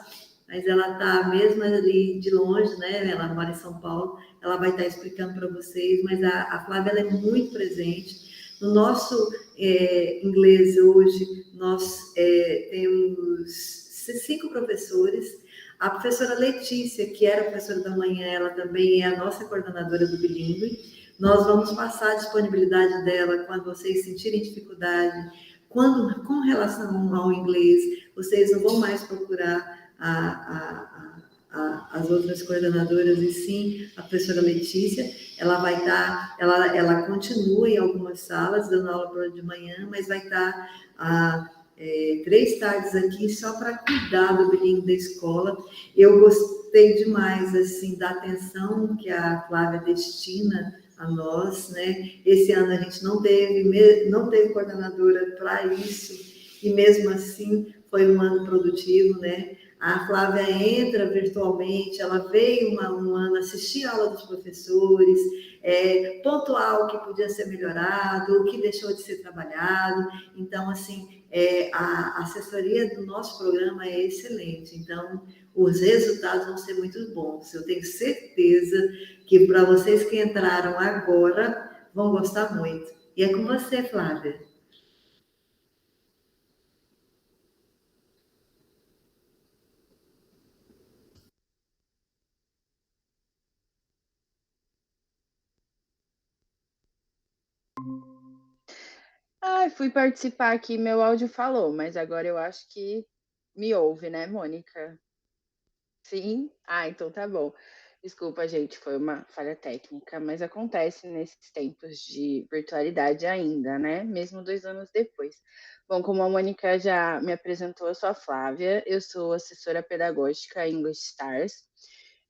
mas ela está mesmo ali de longe, né, ela mora em São Paulo, ela vai estar explicando para vocês, mas a Flávia ela é muito presente. No nosso inglês hoje, nós temos 5 professores. A professora Letícia, que era professora da manhã, ela também é a nossa coordenadora do bilíngue. Nós vamos passar a disponibilidade dela quando vocês sentirem dificuldade. Com relação ao inglês, vocês não vão mais procurar as outras coordenadoras, e sim a professora Letícia. Ela vai estar, ela continua em algumas salas, dando aula de manhã, mas vai estar 3 tardes aqui só para cuidar do bilíngue da escola. Eu gostei demais, assim, da atenção que a Flávia destina a nós, né? Esse ano a gente não teve coordenadora para isso, e mesmo assim foi um ano produtivo, né? A Flávia entra virtualmente, ela veio um ano assistir a aula dos professores, pontuar o que podia ser melhorado, o que deixou de ser trabalhado. Então, assim, a assessoria do nosso programa é excelente. Então, os resultados vão ser muito bons. Eu tenho certeza que para vocês que entraram agora, vão gostar muito. E é com você, Flávia. Fui participar aqui, meu áudio falou, mas agora eu acho que me ouve, né, Mônica? Sim? Então tá bom. Desculpa, gente, foi uma falha técnica, mas acontece nesses tempos de virtualidade ainda, né? Mesmo 2 anos depois. Bom, como a Mônica já me apresentou, eu sou a Flávia, eu sou assessora pedagógica English Stars,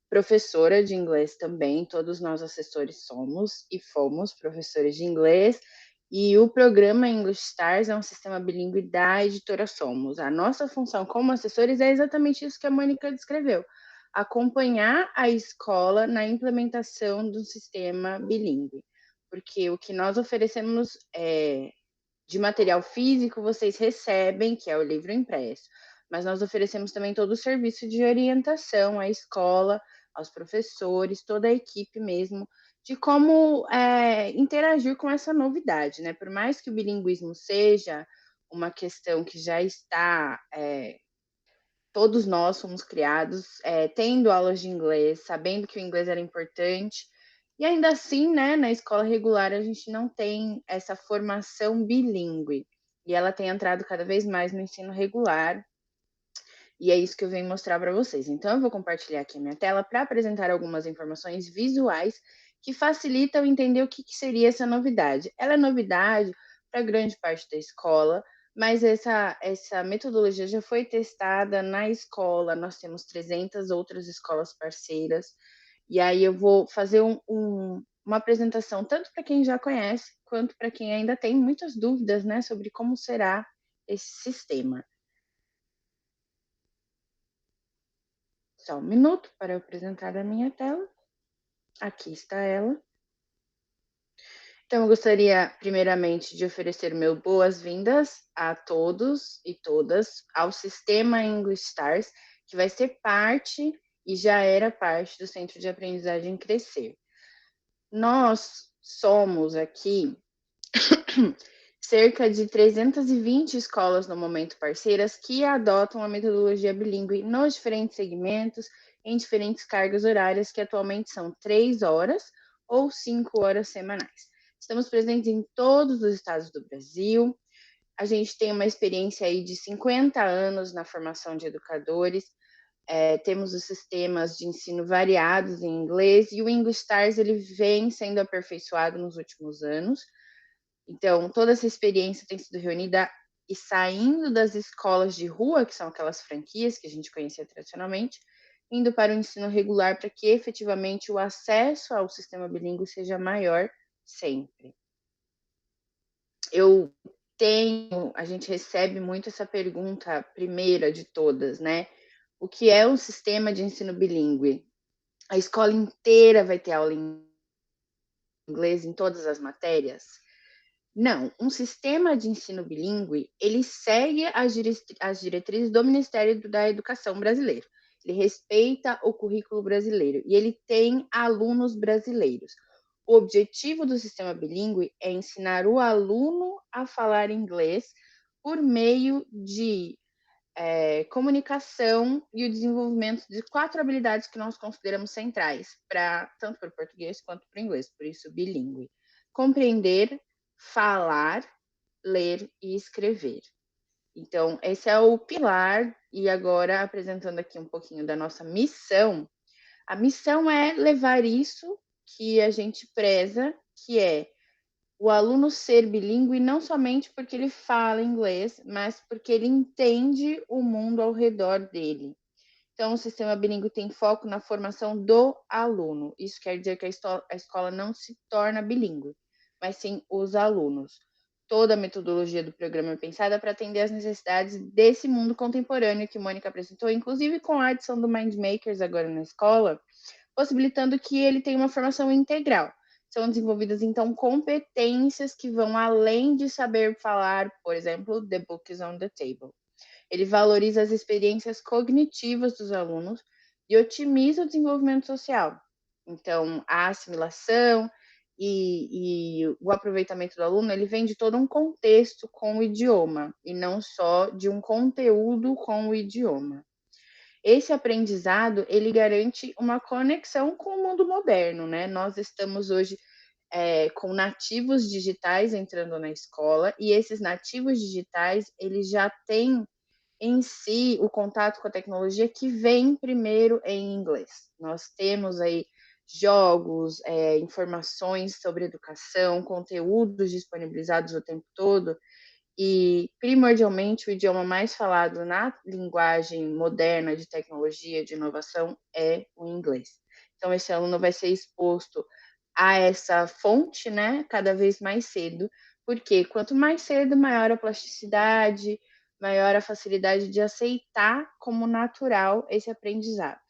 professora de inglês também, todos nós assessores somos e fomos professores de inglês, e o programa English Stars é um sistema bilíngue da editora Somos. A nossa função como assessores é exatamente isso que a Mônica descreveu: acompanhar a escola na implementação do sistema bilíngue, porque o que nós oferecemos de material físico vocês recebem, que é o livro impresso, mas nós oferecemos também todo o serviço de orientação à escola, aos professores, toda a equipe mesmo, de como interagir com essa novidade, né? Por mais que o bilinguismo seja uma questão que já está todos nós fomos criados tendo aulas de inglês, sabendo que o inglês era importante, e ainda assim, né, na escola regular a gente não tem essa formação bilíngue, e ela tem entrado cada vez mais no ensino regular, e é isso que eu venho mostrar para vocês. Então, eu vou compartilhar aqui a minha tela para apresentar algumas informações visuais que facilitam entender o que seria essa novidade. Ela é novidade para grande parte da escola, mas essa metodologia já foi testada na escola, nós temos 300 outras escolas parceiras, e aí eu vou fazer uma apresentação tanto para quem já conhece, quanto para quem ainda tem muitas dúvidas, né, sobre como será esse sistema. Só um minuto para eu apresentar a minha tela. Aqui está ela. Então, eu gostaria, primeiramente, de oferecer meu boas-vindas a todos e todas ao sistema English Stars, que vai ser parte e já era parte do Centro de Aprendizagem Crescer. Nós somos aqui cerca de 320 escolas no momento parceiras que adotam a metodologia bilíngue nos diferentes segmentos, em diferentes cargas horárias, que atualmente são 3 horas ou 5 horas semanais. Estamos presentes em todos os estados do Brasil. A gente tem uma experiência aí de 50 anos na formação de educadores. Temos os sistemas de ensino variados em inglês, e o English Stars ele vem sendo aperfeiçoado nos últimos anos. Então, toda essa experiência tem sido reunida e saindo das escolas de rua, que são aquelas franquias que a gente conhecia tradicionalmente, indo para o ensino regular para que efetivamente o acesso ao sistema bilíngue seja maior sempre. A gente recebe muito essa pergunta, primeira de todas, né? O que é um sistema de ensino bilíngue? A escola inteira vai ter aula em inglês em todas as matérias? Não, um sistema de ensino bilíngue, ele segue as diretrizes do Ministério da Educação brasileiro. Ele respeita o currículo brasileiro e ele tem alunos brasileiros. O objetivo do sistema bilíngue é ensinar o aluno a falar inglês por meio de comunicação e o desenvolvimento de 4 habilidades que nós consideramos centrais, tanto para o português quanto para o inglês, por isso bilíngue. Compreender, falar, ler e escrever. Então, esse é o pilar, e agora apresentando aqui um pouquinho da nossa missão. A missão é levar isso que a gente preza, que é o aluno ser bilíngue não somente porque ele fala inglês, mas porque ele entende o mundo ao redor dele. Então, o sistema bilíngue tem foco na formação do aluno. Isso quer dizer que a escola não se torna bilíngue, mas sim os alunos. toda a metodologia do programa é pensada para atender às necessidades desse mundo contemporâneo que Mônica apresentou, inclusive com a adição do Mind Makers agora na escola, possibilitando que ele tenha uma formação integral. São desenvolvidas, então, competências que vão além de saber falar, por exemplo, the book is on the table. Ele valoriza as experiências cognitivas dos alunos e otimiza o desenvolvimento social. Então, a assimilação e o aproveitamento do aluno, ele vem de todo um contexto com o idioma, e não só de um conteúdo com o idioma. Esse aprendizado, ele garante uma conexão com o mundo moderno, né? Nós estamos hoje com nativos digitais entrando na escola, e esses nativos digitais, eles já têm em si o contato com a tecnologia que vem primeiro em inglês. Nós temos aí jogos, informações sobre educação, conteúdos disponibilizados o tempo todo, e primordialmente o idioma mais falado na linguagem moderna de tecnologia, de inovação, é o inglês. Então, esse aluno vai ser exposto a essa fonte, né, cada vez mais cedo, porque quanto mais cedo, maior a plasticidade, maior a facilidade de aceitar como natural esse aprendizado.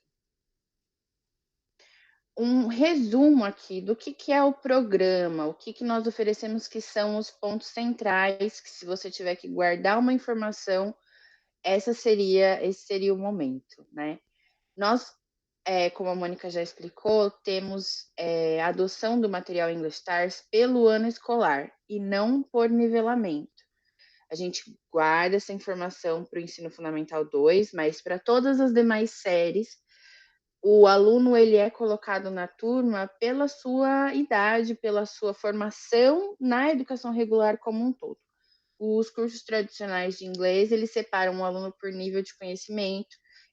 Um resumo aqui do que é o programa, o que nós oferecemos que são os pontos centrais, que se você tiver que guardar uma informação, esse seria o momento, né? Nós, como a Mônica já explicou, temos a adoção do material English Stars pelo ano escolar e não por nivelamento. A gente guarda essa informação para o ensino fundamental 2, mas para todas as demais séries, o aluno ele é colocado na turma pela sua idade, pela sua formação na educação regular como um todo. Os cursos tradicionais de inglês, eles separam o aluno por nível de conhecimento,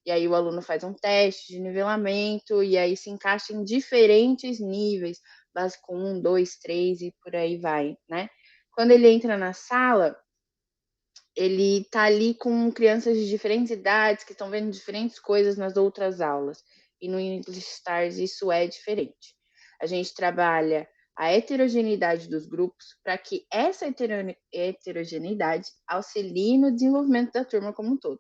e aí o aluno faz um teste de nivelamento, e aí se encaixa em diferentes níveis, básico 1, 2, 3 e por aí vai, né? Quando ele entra na sala, ele está ali com crianças de diferentes idades, que estão vendo diferentes coisas nas outras aulas. E no English Stars isso é diferente. A gente trabalha a heterogeneidade dos grupos para que essa heterogeneidade auxilie no desenvolvimento da turma como um todo.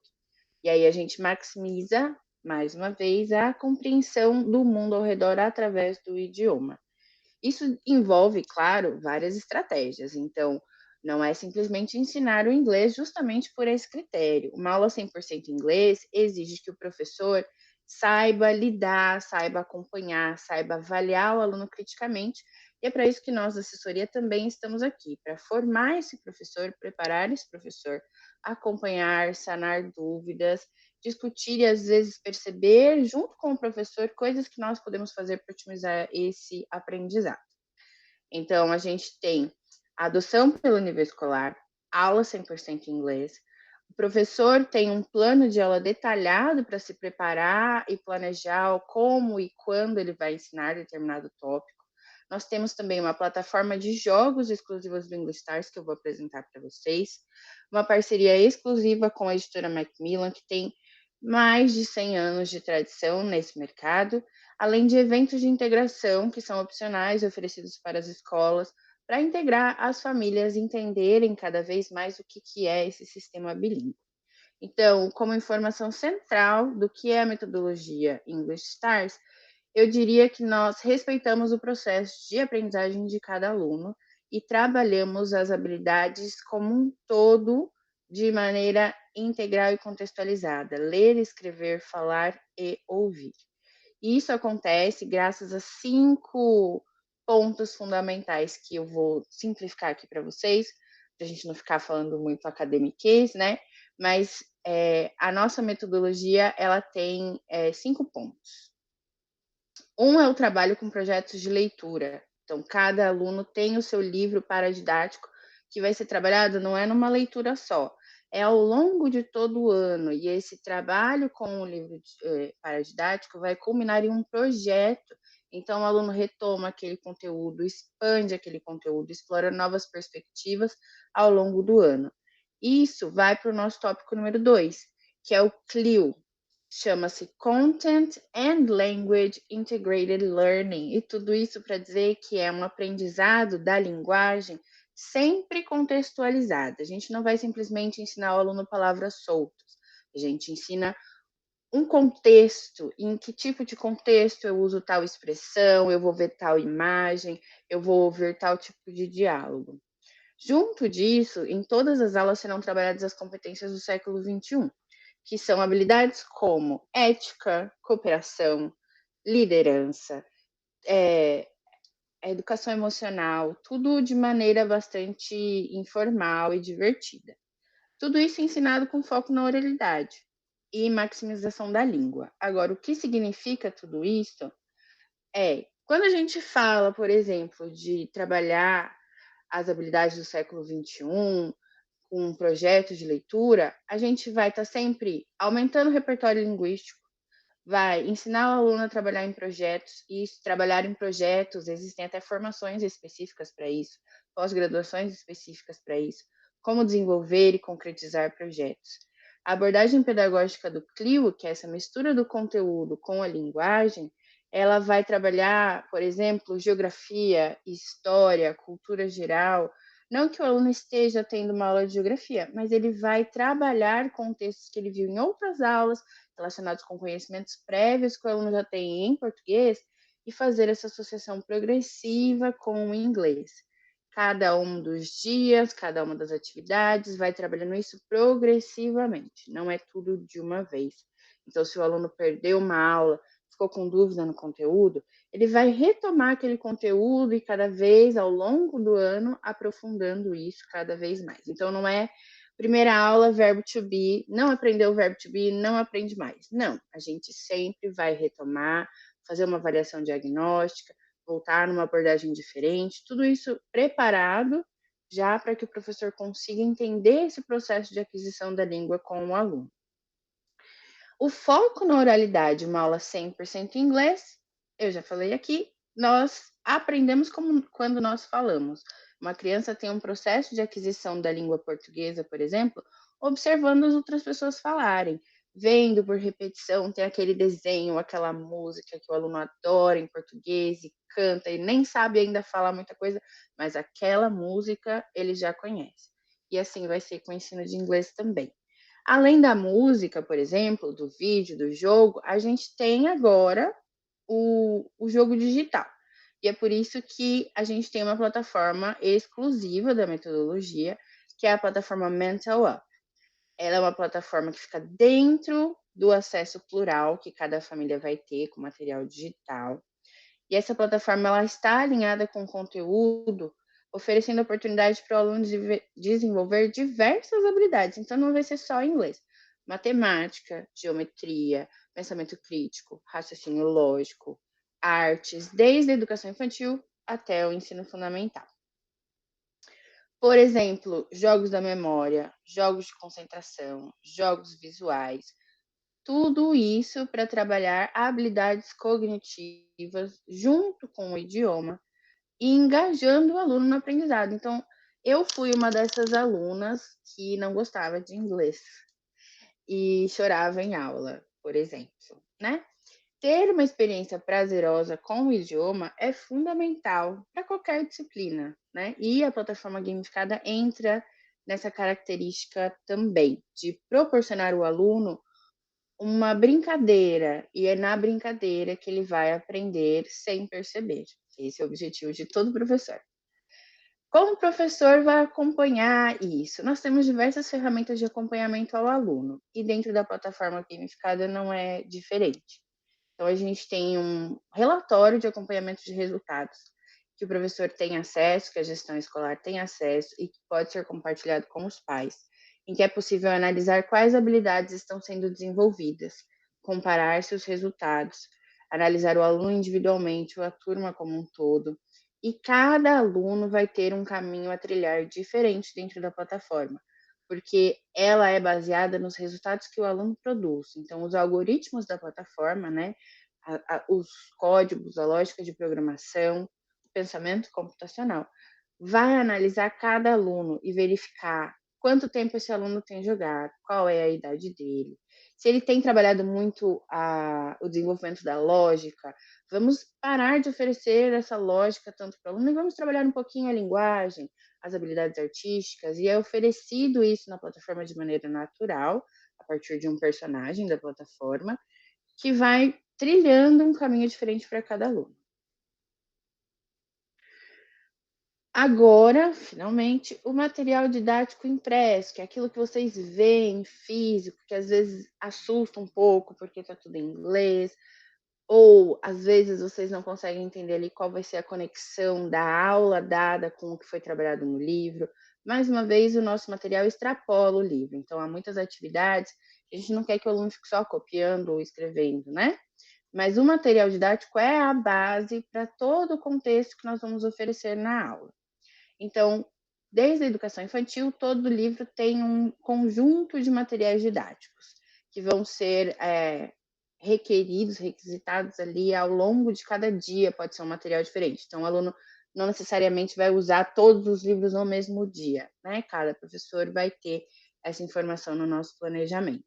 E aí a gente maximiza, mais uma vez, a compreensão do mundo ao redor através do idioma. Isso envolve, claro, várias estratégias. Então, não é simplesmente ensinar o inglês justamente por esse critério. Uma aula 100% inglês exige que o professor saiba lidar, saiba acompanhar, saiba avaliar o aluno criticamente. E é para isso que nós, da assessoria, também estamos aqui, para formar esse professor, preparar esse professor, acompanhar, sanar dúvidas, discutir e, às vezes, perceber, junto com o professor, coisas que nós podemos fazer para otimizar esse aprendizado. Então, a gente tem a adoção pelo nível escolar, aula 100% em inglês. O professor tem um plano de aula detalhado para se preparar e planejar como e quando ele vai ensinar determinado tópico. Nós temos também uma plataforma de jogos exclusivos do English Stars, que eu vou apresentar para vocês. Uma parceria exclusiva com a editora Macmillan, que tem mais de 100 anos de tradição nesse mercado, além de eventos de integração que são opcionais e oferecidos para as escolas, para integrar as famílias entenderem cada vez mais o que é esse sistema bilíngue. Então, como informação central do que é a metodologia English Stars, eu diria que nós respeitamos o processo de aprendizagem de cada aluno e trabalhamos as habilidades como um todo de maneira integral e contextualizada: ler, escrever, falar e ouvir. Isso acontece graças a 5 pontos fundamentais que eu vou simplificar aqui para vocês, para a gente não ficar falando muito academiquez, né? Mas a nossa metodologia ela tem 5 pontos. Um é o trabalho com projetos de leitura. Então, cada aluno tem o seu livro paradidático que vai ser trabalhado, não é numa leitura só, é ao longo de todo o ano. E esse trabalho com o livro paradidático vai culminar em um projeto. Então, o aluno retoma aquele conteúdo, expande aquele conteúdo, explora novas perspectivas ao longo do ano. Isso vai para o nosso tópico número 2, que é o CLIL, chama-se Content and Language Integrated Learning, e tudo isso para dizer que é um aprendizado da linguagem sempre contextualizada. A gente não vai simplesmente ensinar o aluno palavras soltas. A gente ensina um contexto, em que tipo de contexto eu uso tal expressão, eu vou ver tal imagem, eu vou ouvir tal tipo de diálogo. Junto disso, em todas as aulas serão trabalhadas as competências do século XXI, que são habilidades como ética, cooperação, liderança, a educação emocional, tudo de maneira bastante informal e divertida. Tudo isso ensinado com foco na oralidade e maximização da língua. Agora, o que significa tudo isso é, quando a gente fala, por exemplo, de trabalhar as habilidades do século XXI, com projetos de leitura, a gente vai estar sempre aumentando o repertório linguístico, vai ensinar o aluno a trabalhar em projetos, e trabalhar em projetos, existem até formações específicas para isso, pós-graduações específicas para isso, como desenvolver e concretizar projetos. A abordagem pedagógica do CLIO, que é essa mistura do conteúdo com a linguagem, ela vai trabalhar, por exemplo, geografia, história, cultura geral. Não que o aluno esteja tendo uma aula de geografia, mas ele vai trabalhar contextos que ele viu em outras aulas, relacionados com conhecimentos prévios que o aluno já tem em português, e fazer essa associação progressiva com o inglês. Cada um dos dias, cada uma das atividades, vai trabalhando isso progressivamente, não é tudo de uma vez. Então, se o aluno perdeu uma aula, ficou com dúvida no conteúdo, ele vai retomar aquele conteúdo e cada vez ao longo do ano aprofundando isso cada vez mais. Então, não é primeira aula, verbo to be, não aprendeu o verbo to be, não aprende mais. Não, a gente sempre vai retomar, fazer uma avaliação diagnóstica, voltar numa abordagem diferente, tudo isso preparado já para que o professor consiga entender esse processo de aquisição da língua com o aluno. O foco na oralidade, uma aula 100% em inglês, eu já falei aqui, nós aprendemos como, quando nós falamos. Uma criança tem um processo de aquisição da língua portuguesa, por exemplo, observando as outras pessoas falarem, vendo por repetição, tem aquele desenho, aquela música que o aluno adora em português e canta e nem sabe ainda falar muita coisa, mas aquela música ele já conhece. E assim vai ser com o ensino de inglês também. Além da música, por exemplo, do vídeo, do jogo, a gente tem agora o jogo digital. E é por isso que a gente tem uma plataforma exclusiva da metodologia, que é a plataforma Mental Up. Ela é uma plataforma que fica dentro do acesso plural que cada família vai ter com material digital. E essa plataforma ela está alinhada com conteúdo, oferecendo oportunidade para o aluno desenvolver diversas habilidades. Então, não vai ser só inglês. Matemática, geometria, pensamento crítico, raciocínio lógico, artes, desde a educação infantil até o ensino fundamental. Por exemplo, jogos da memória, jogos de concentração, jogos visuais, tudo isso para trabalhar habilidades cognitivas junto com o idioma e engajando o aluno no aprendizado. Então, eu fui uma dessas alunas que não gostava de inglês e chorava em aula, por exemplo, né? Ter uma experiência prazerosa com o idioma é fundamental para qualquer disciplina, né? E a plataforma gamificada entra nessa característica também, de proporcionar ao aluno uma brincadeira, e é na brincadeira que ele vai aprender sem perceber. Esse é o objetivo de todo professor. Como o professor vai acompanhar isso? Nós temos diversas ferramentas de acompanhamento ao aluno, e dentro da plataforma gamificada não é diferente. Então, a gente tem um relatório de acompanhamento de resultados, que o professor tem acesso, que a gestão escolar tem acesso e que pode ser compartilhado com os pais, em que é possível analisar quais habilidades estão sendo desenvolvidas, comparar seus resultados, analisar o aluno individualmente ou a turma como um todo, e cada aluno vai ter um caminho a trilhar diferente dentro da plataforma, porque ela é baseada nos resultados que o aluno produz. Então, os algoritmos da plataforma, né, os códigos, a lógica de programação, o pensamento computacional, vai analisar cada aluno e verificar quanto tempo esse aluno tem jogado, qual é a idade dele. Se ele tem trabalhado muito o desenvolvimento da lógica, vamos parar de oferecer essa lógica tanto para o aluno e vamos trabalhar um pouquinho a linguagem, as habilidades artísticas, e é oferecido isso na plataforma de maneira natural, a partir de um personagem da plataforma, que vai trilhando um caminho diferente para cada aluno. Agora, finalmente, o material didático impresso, que é aquilo que vocês veem físico, que às vezes assusta um pouco, porque está tudo em inglês, ou às vezes vocês não conseguem entender ali qual vai ser a conexão da aula dada com o que foi trabalhado no livro. Mais uma vez, o nosso material extrapola o livro, então há muitas atividades que a gente não quer que o aluno fique só copiando ou escrevendo, né? Mas o material didático é a base para todo o contexto que nós vamos oferecer na aula. Então, desde a educação infantil, todo livro tem um conjunto de materiais didáticos que vão ser requeridos, requisitados ali ao longo de cada dia, pode ser um material diferente. Então, o aluno não necessariamente vai usar todos os livros no mesmo dia, né? Cada professor vai ter essa informação no nosso planejamento.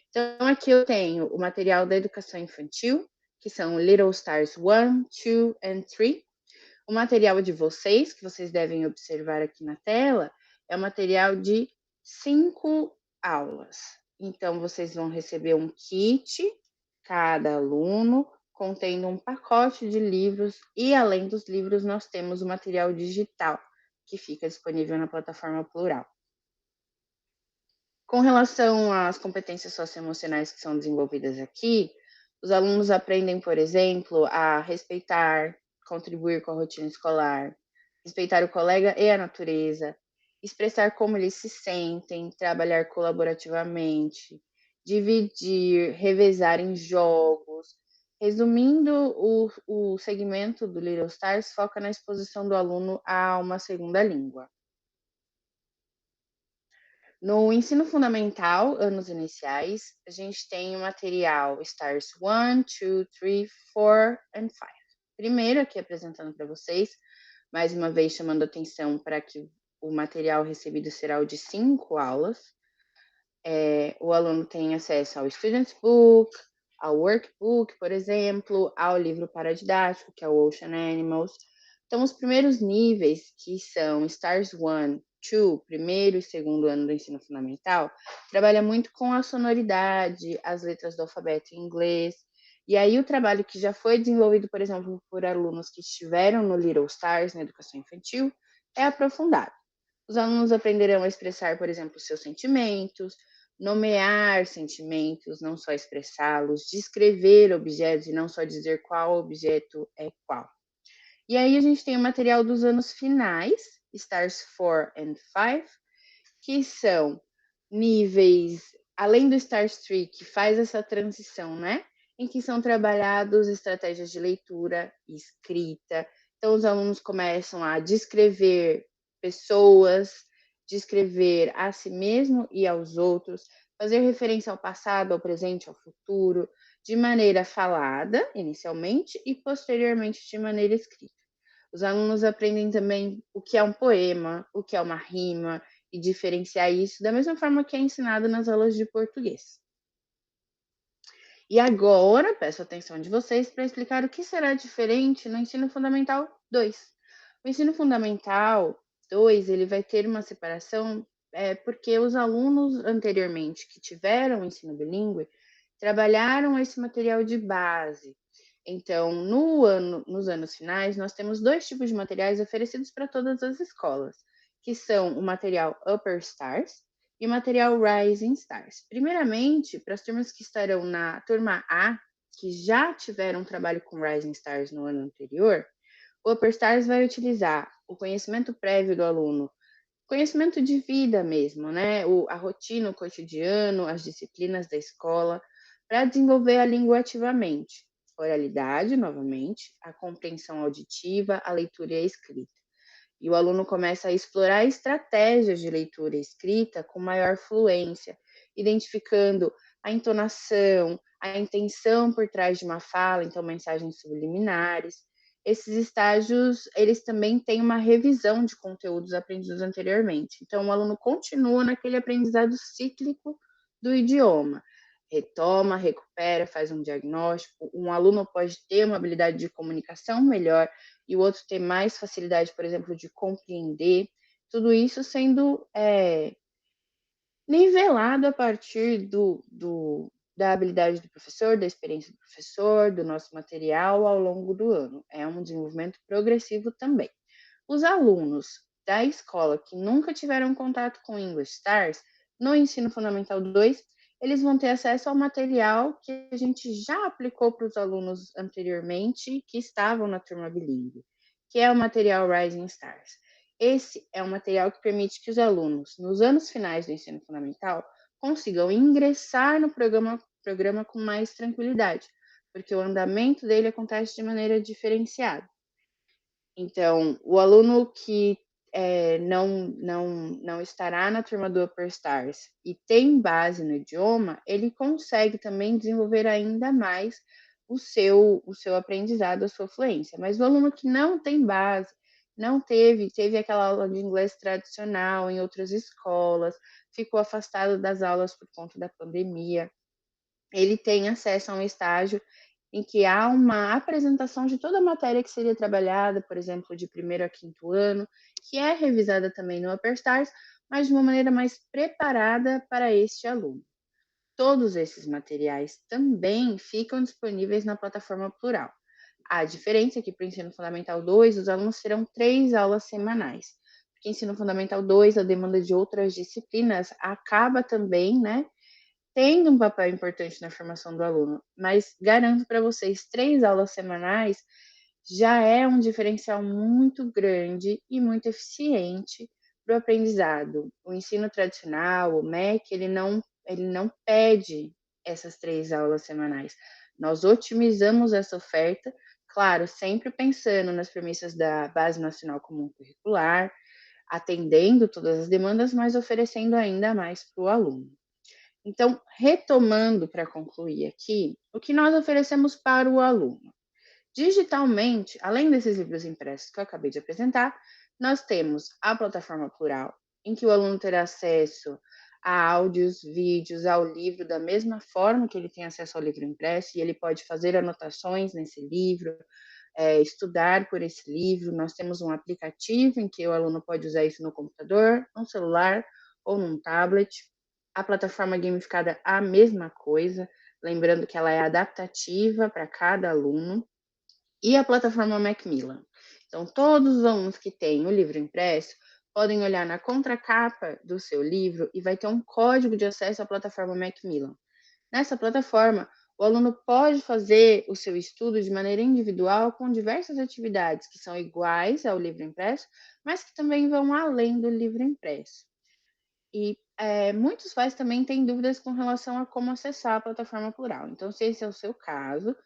Então, aqui eu tenho o material da educação infantil, que são Little Stars 1, 2 and 3. O material de vocês, que vocês devem observar aqui na tela, é o material de 5 aulas. Então, vocês vão receber um kit, cada aluno, contendo um pacote de livros, e além dos livros, nós temos o material digital, que fica disponível na plataforma Plural. Com relação às competências socioemocionais que são desenvolvidas aqui, os alunos aprendem, por exemplo, a respeitar, contribuir com a rotina escolar, respeitar o colega e a natureza, expressar como eles se sentem, trabalhar colaborativamente, dividir, revezar em jogos. Resumindo, o segmento do Little Stars foca na exposição do aluno a uma segunda língua. No ensino fundamental, anos iniciais, a gente tem o material Stars 1, 2, 3, 4 and 5. Primeiro, aqui apresentando para vocês, mais uma vez chamando atenção para que o material recebido será o de 5 aulas. O aluno tem acesso ao Student's Book, ao Workbook, por exemplo, ao livro paradidático, que é o Ocean Animals. Então, os primeiros níveis, que são Stars 1, 2, primeiro e segundo ano do ensino fundamental, trabalha muito com a sonoridade, as letras do alfabeto em inglês. E aí o trabalho que já foi desenvolvido, por exemplo, por alunos que estiveram no Little Stars, na educação infantil, é aprofundado. Os alunos aprenderão a expressar, por exemplo, seus sentimentos, nomear sentimentos, não só expressá-los, descrever objetos e não só dizer qual objeto é qual. E aí a gente tem o material dos anos finais, Stars 4 and 5, que são níveis, além do Stars 3, que faz essa transição, né? Em que são trabalhados estratégias de leitura e escrita. Então, os alunos começam a descrever pessoas, descrever a si mesmo e aos outros, fazer referência ao passado, ao presente, ao futuro, de maneira falada, inicialmente, e posteriormente de maneira escrita. Os alunos aprendem também o que é um poema, o que é uma rima, e diferenciar isso da mesma forma que é ensinado nas aulas de português. E agora, peço a atenção de vocês para explicar o que será diferente no Ensino Fundamental 2. O Ensino Fundamental 2, ele vai ter uma separação porque os alunos anteriormente que tiveram o ensino bilíngue trabalharam esse material de base. Então, nos anos finais, nós temos 2 tipos de materiais oferecidos para todas as escolas, que são o material Upper Stars e o material Rising Stars. Primeiramente, para as turmas que estarão na turma A, que já tiveram um trabalho com Rising Stars no ano anterior, o Upper Stars vai utilizar o conhecimento prévio do aluno, conhecimento de vida mesmo, né? A rotina, o cotidiano, as disciplinas da escola, para desenvolver a língua ativamente. Oralidade, novamente, a compreensão auditiva, a leitura e a escrita. E o aluno começa a explorar estratégias de leitura e escrita com maior fluência, identificando a entonação, a intenção por trás de uma fala, então mensagens subliminares. esses estágios, eles também têm uma revisão de conteúdos aprendidos anteriormente. Então, o aluno continua naquele aprendizado cíclico do idioma. Retoma, recupera, faz um diagnóstico. Um aluno pode ter uma habilidade de comunicação melhor e o outro ter mais facilidade, por exemplo, de compreender. Tudo isso sendo nivelado a partir da habilidade do professor, da experiência do professor, do nosso material ao longo do ano. É um desenvolvimento progressivo também. Os alunos da escola que nunca tiveram contato com English Stars, no Ensino Fundamental 2, eles vão ter acesso ao material que a gente já aplicou para os alunos anteriormente, que estavam na turma bilíngue, que é o material Rising Stars. Esse é um material que permite que os alunos, nos anos finais do ensino fundamental, consigam ingressar no programa com mais tranquilidade, porque o andamento dele acontece de maneira diferenciada. Então, o aluno que não estará na turma do Upper Stars e tem base no idioma, ele consegue também desenvolver ainda mais o seu aprendizado, a sua fluência. Mas o aluno que não tem base, não teve aquela aula de inglês tradicional em outras escolas, ficou afastado das aulas por conta da pandemia, ele tem acesso a um estágio em que há uma apresentação de toda a matéria que seria trabalhada, por exemplo, de 1º a 5º ano, que é revisada também no Upper Stars, mas de uma maneira mais preparada para este aluno. Todos esses materiais também ficam disponíveis na plataforma Plural. A diferença é que para o Ensino Fundamental 2, os alunos terão 3 aulas semanais. Porque Ensino Fundamental 2, a demanda de outras disciplinas acaba também, tendo um papel importante na formação do aluno, mas garanto para vocês, 3 aulas semanais já é um diferencial muito grande e muito eficiente para o aprendizado. O ensino tradicional, o MEC, ele não pede essas 3 aulas semanais. Nós otimizamos essa oferta, claro, sempre pensando nas premissas da Base Nacional Comum Curricular, atendendo todas as demandas, mas oferecendo ainda mais para o aluno. Então, retomando para concluir aqui, o que nós oferecemos para o aluno? Digitalmente, além desses livros impressos que eu acabei de apresentar, nós temos a plataforma Plural, em que o aluno terá acesso a áudios, vídeos, ao livro, da mesma forma que ele tem acesso ao livro impresso, e ele pode fazer anotações nesse livro, estudar por esse livro. Nós temos um aplicativo em que o aluno pode usar isso no computador, no celular ou num tablet. A plataforma gamificada, a mesma coisa, lembrando que ela é adaptativa para cada aluno. E a plataforma Macmillan. Então, todos os alunos que têm o livro impresso podem olhar na contracapa do seu livro e vai ter um código de acesso à plataforma Macmillan. Nessa plataforma, o aluno pode fazer o seu estudo de maneira individual com diversas atividades que são iguais ao livro impresso, mas que também vão além do livro impresso. E muitos pais também têm dúvidas com relação a como acessar a plataforma Plural. Então, se esse é o seu caso,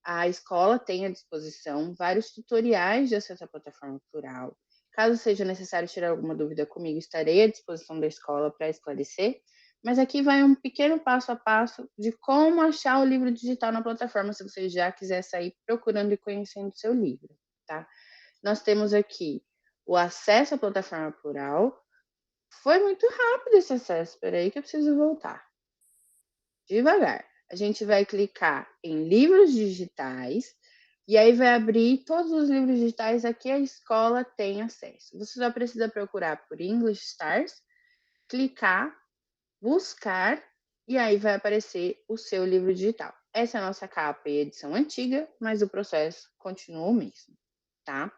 a escola tem à disposição vários tutoriais de acesso à plataforma Plural. Caso seja necessário tirar alguma dúvida comigo, estarei à disposição da escola para esclarecer. Mas aqui vai um pequeno passo a passo de como achar o livro digital na plataforma, se você já quiser sair procurando e conhecendo o seu livro, tá? Nós temos aqui o acesso à plataforma Plural. Foi muito rápido esse acesso, espera aí que eu preciso voltar. Devagar. A gente vai clicar em livros digitais e aí vai abrir todos os livros digitais a que a escola tem acesso. Você só precisa procurar por English Stars, clicar, buscar e aí vai aparecer o seu livro digital. Essa é a nossa capa e edição antiga, mas o processo continua o mesmo, tá?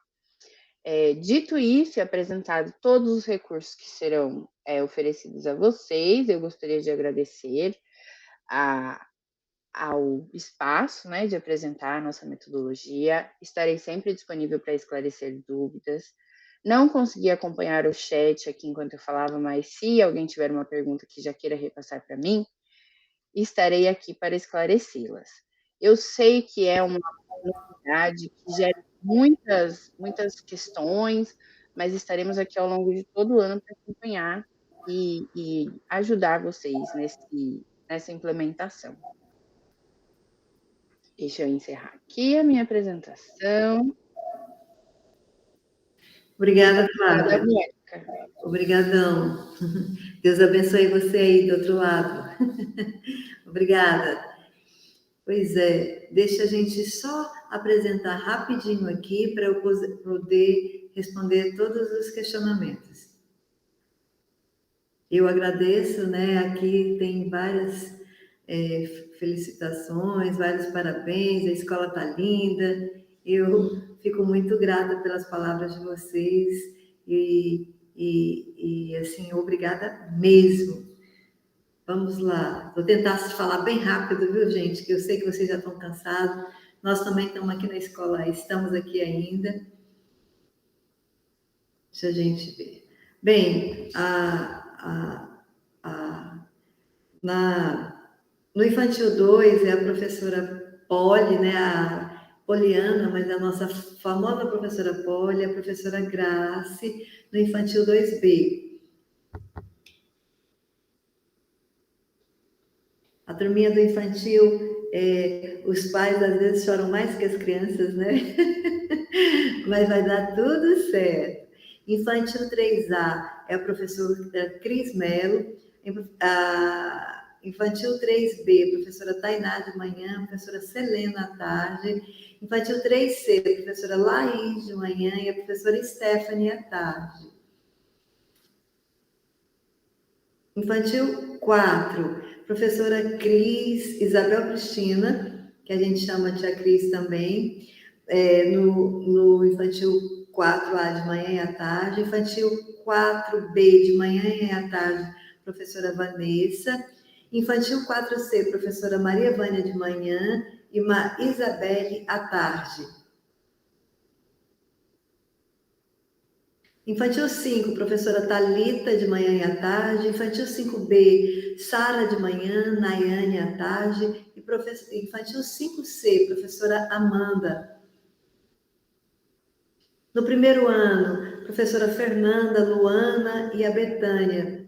Dito isso e apresentado todos os recursos que serão oferecidos a vocês, eu gostaria de agradecer ao espaço, de apresentar a nossa metodologia. Estarei sempre disponível para esclarecer dúvidas. Não consegui acompanhar o chat aqui enquanto eu falava, mas se alguém tiver uma pergunta que já queira repassar para mim, estarei aqui para esclarecê-las. Eu sei que é uma novidade que gera muitas questões, mas estaremos aqui ao longo de todo o ano para acompanhar e ajudar vocês nessa implementação. Deixa eu encerrar aqui a minha apresentação. Obrigada, Obrigada, Flávia. Mônica. Obrigadão. Deus abençoe você aí do outro lado. Obrigada. Pois é, deixa a gente só apresentar rapidinho aqui para eu poder responder todos os questionamentos. Eu agradeço, né? Aqui tem várias felicitações, vários parabéns, a escola está linda. Eu fico muito grata pelas palavras de vocês e assim, obrigada mesmo. Vamos lá, vou tentar falar bem rápido, viu, gente? Que eu sei que vocês já estão cansados. Nós também estamos aqui na escola, estamos aqui ainda. Deixa a gente ver. Bem, no Infantil 2 é a professora Polly, né? A Poliana, mas a nossa famosa professora Polly, a professora Grace, no Infantil 2B. A turminha do infantil, os pais às vezes choram mais que as crianças, né? Mas vai dar tudo certo. Infantil 3A é a professora Cris Mello. A Infantil 3B, professora Tainá de manhã, professora Selena à tarde. Infantil 3C, professora Laís de manhã e a professora Stephanie à tarde. Infantil 4, professora Cris, Isabel Cristina, que a gente chama de Tia Cris também, no Infantil 4A de manhã e à tarde, Infantil 4B de manhã e à tarde, professora Vanessa, Infantil 4C, professora Maria Vânia de manhã e Isabelle à tarde. Infantil 5, professora Thalita, de manhã e à tarde. Infantil 5B, Sara, de manhã, Nayane, à tarde. E Infantil 5C, professora Amanda. No primeiro ano, professora Fernanda, Luana e a Betânia.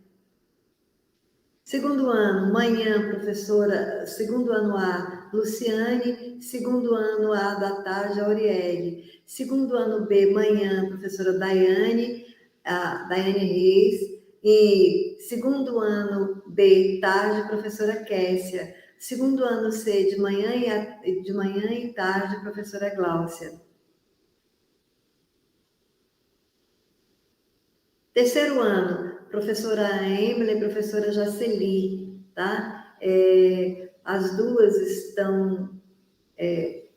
Segundo ano, manhã, professora, segundo ano A, Luciane. Segundo ano A da tarde, Auriele. Segundo ano B, manhã, professora Daiane, Daiane Reis. E segundo ano B, tarde, professora Kessia. Segundo ano C, de manhã e tarde, professora Gláucia. Terceiro ano, professora Emily e professora Jaceli, tá? As duas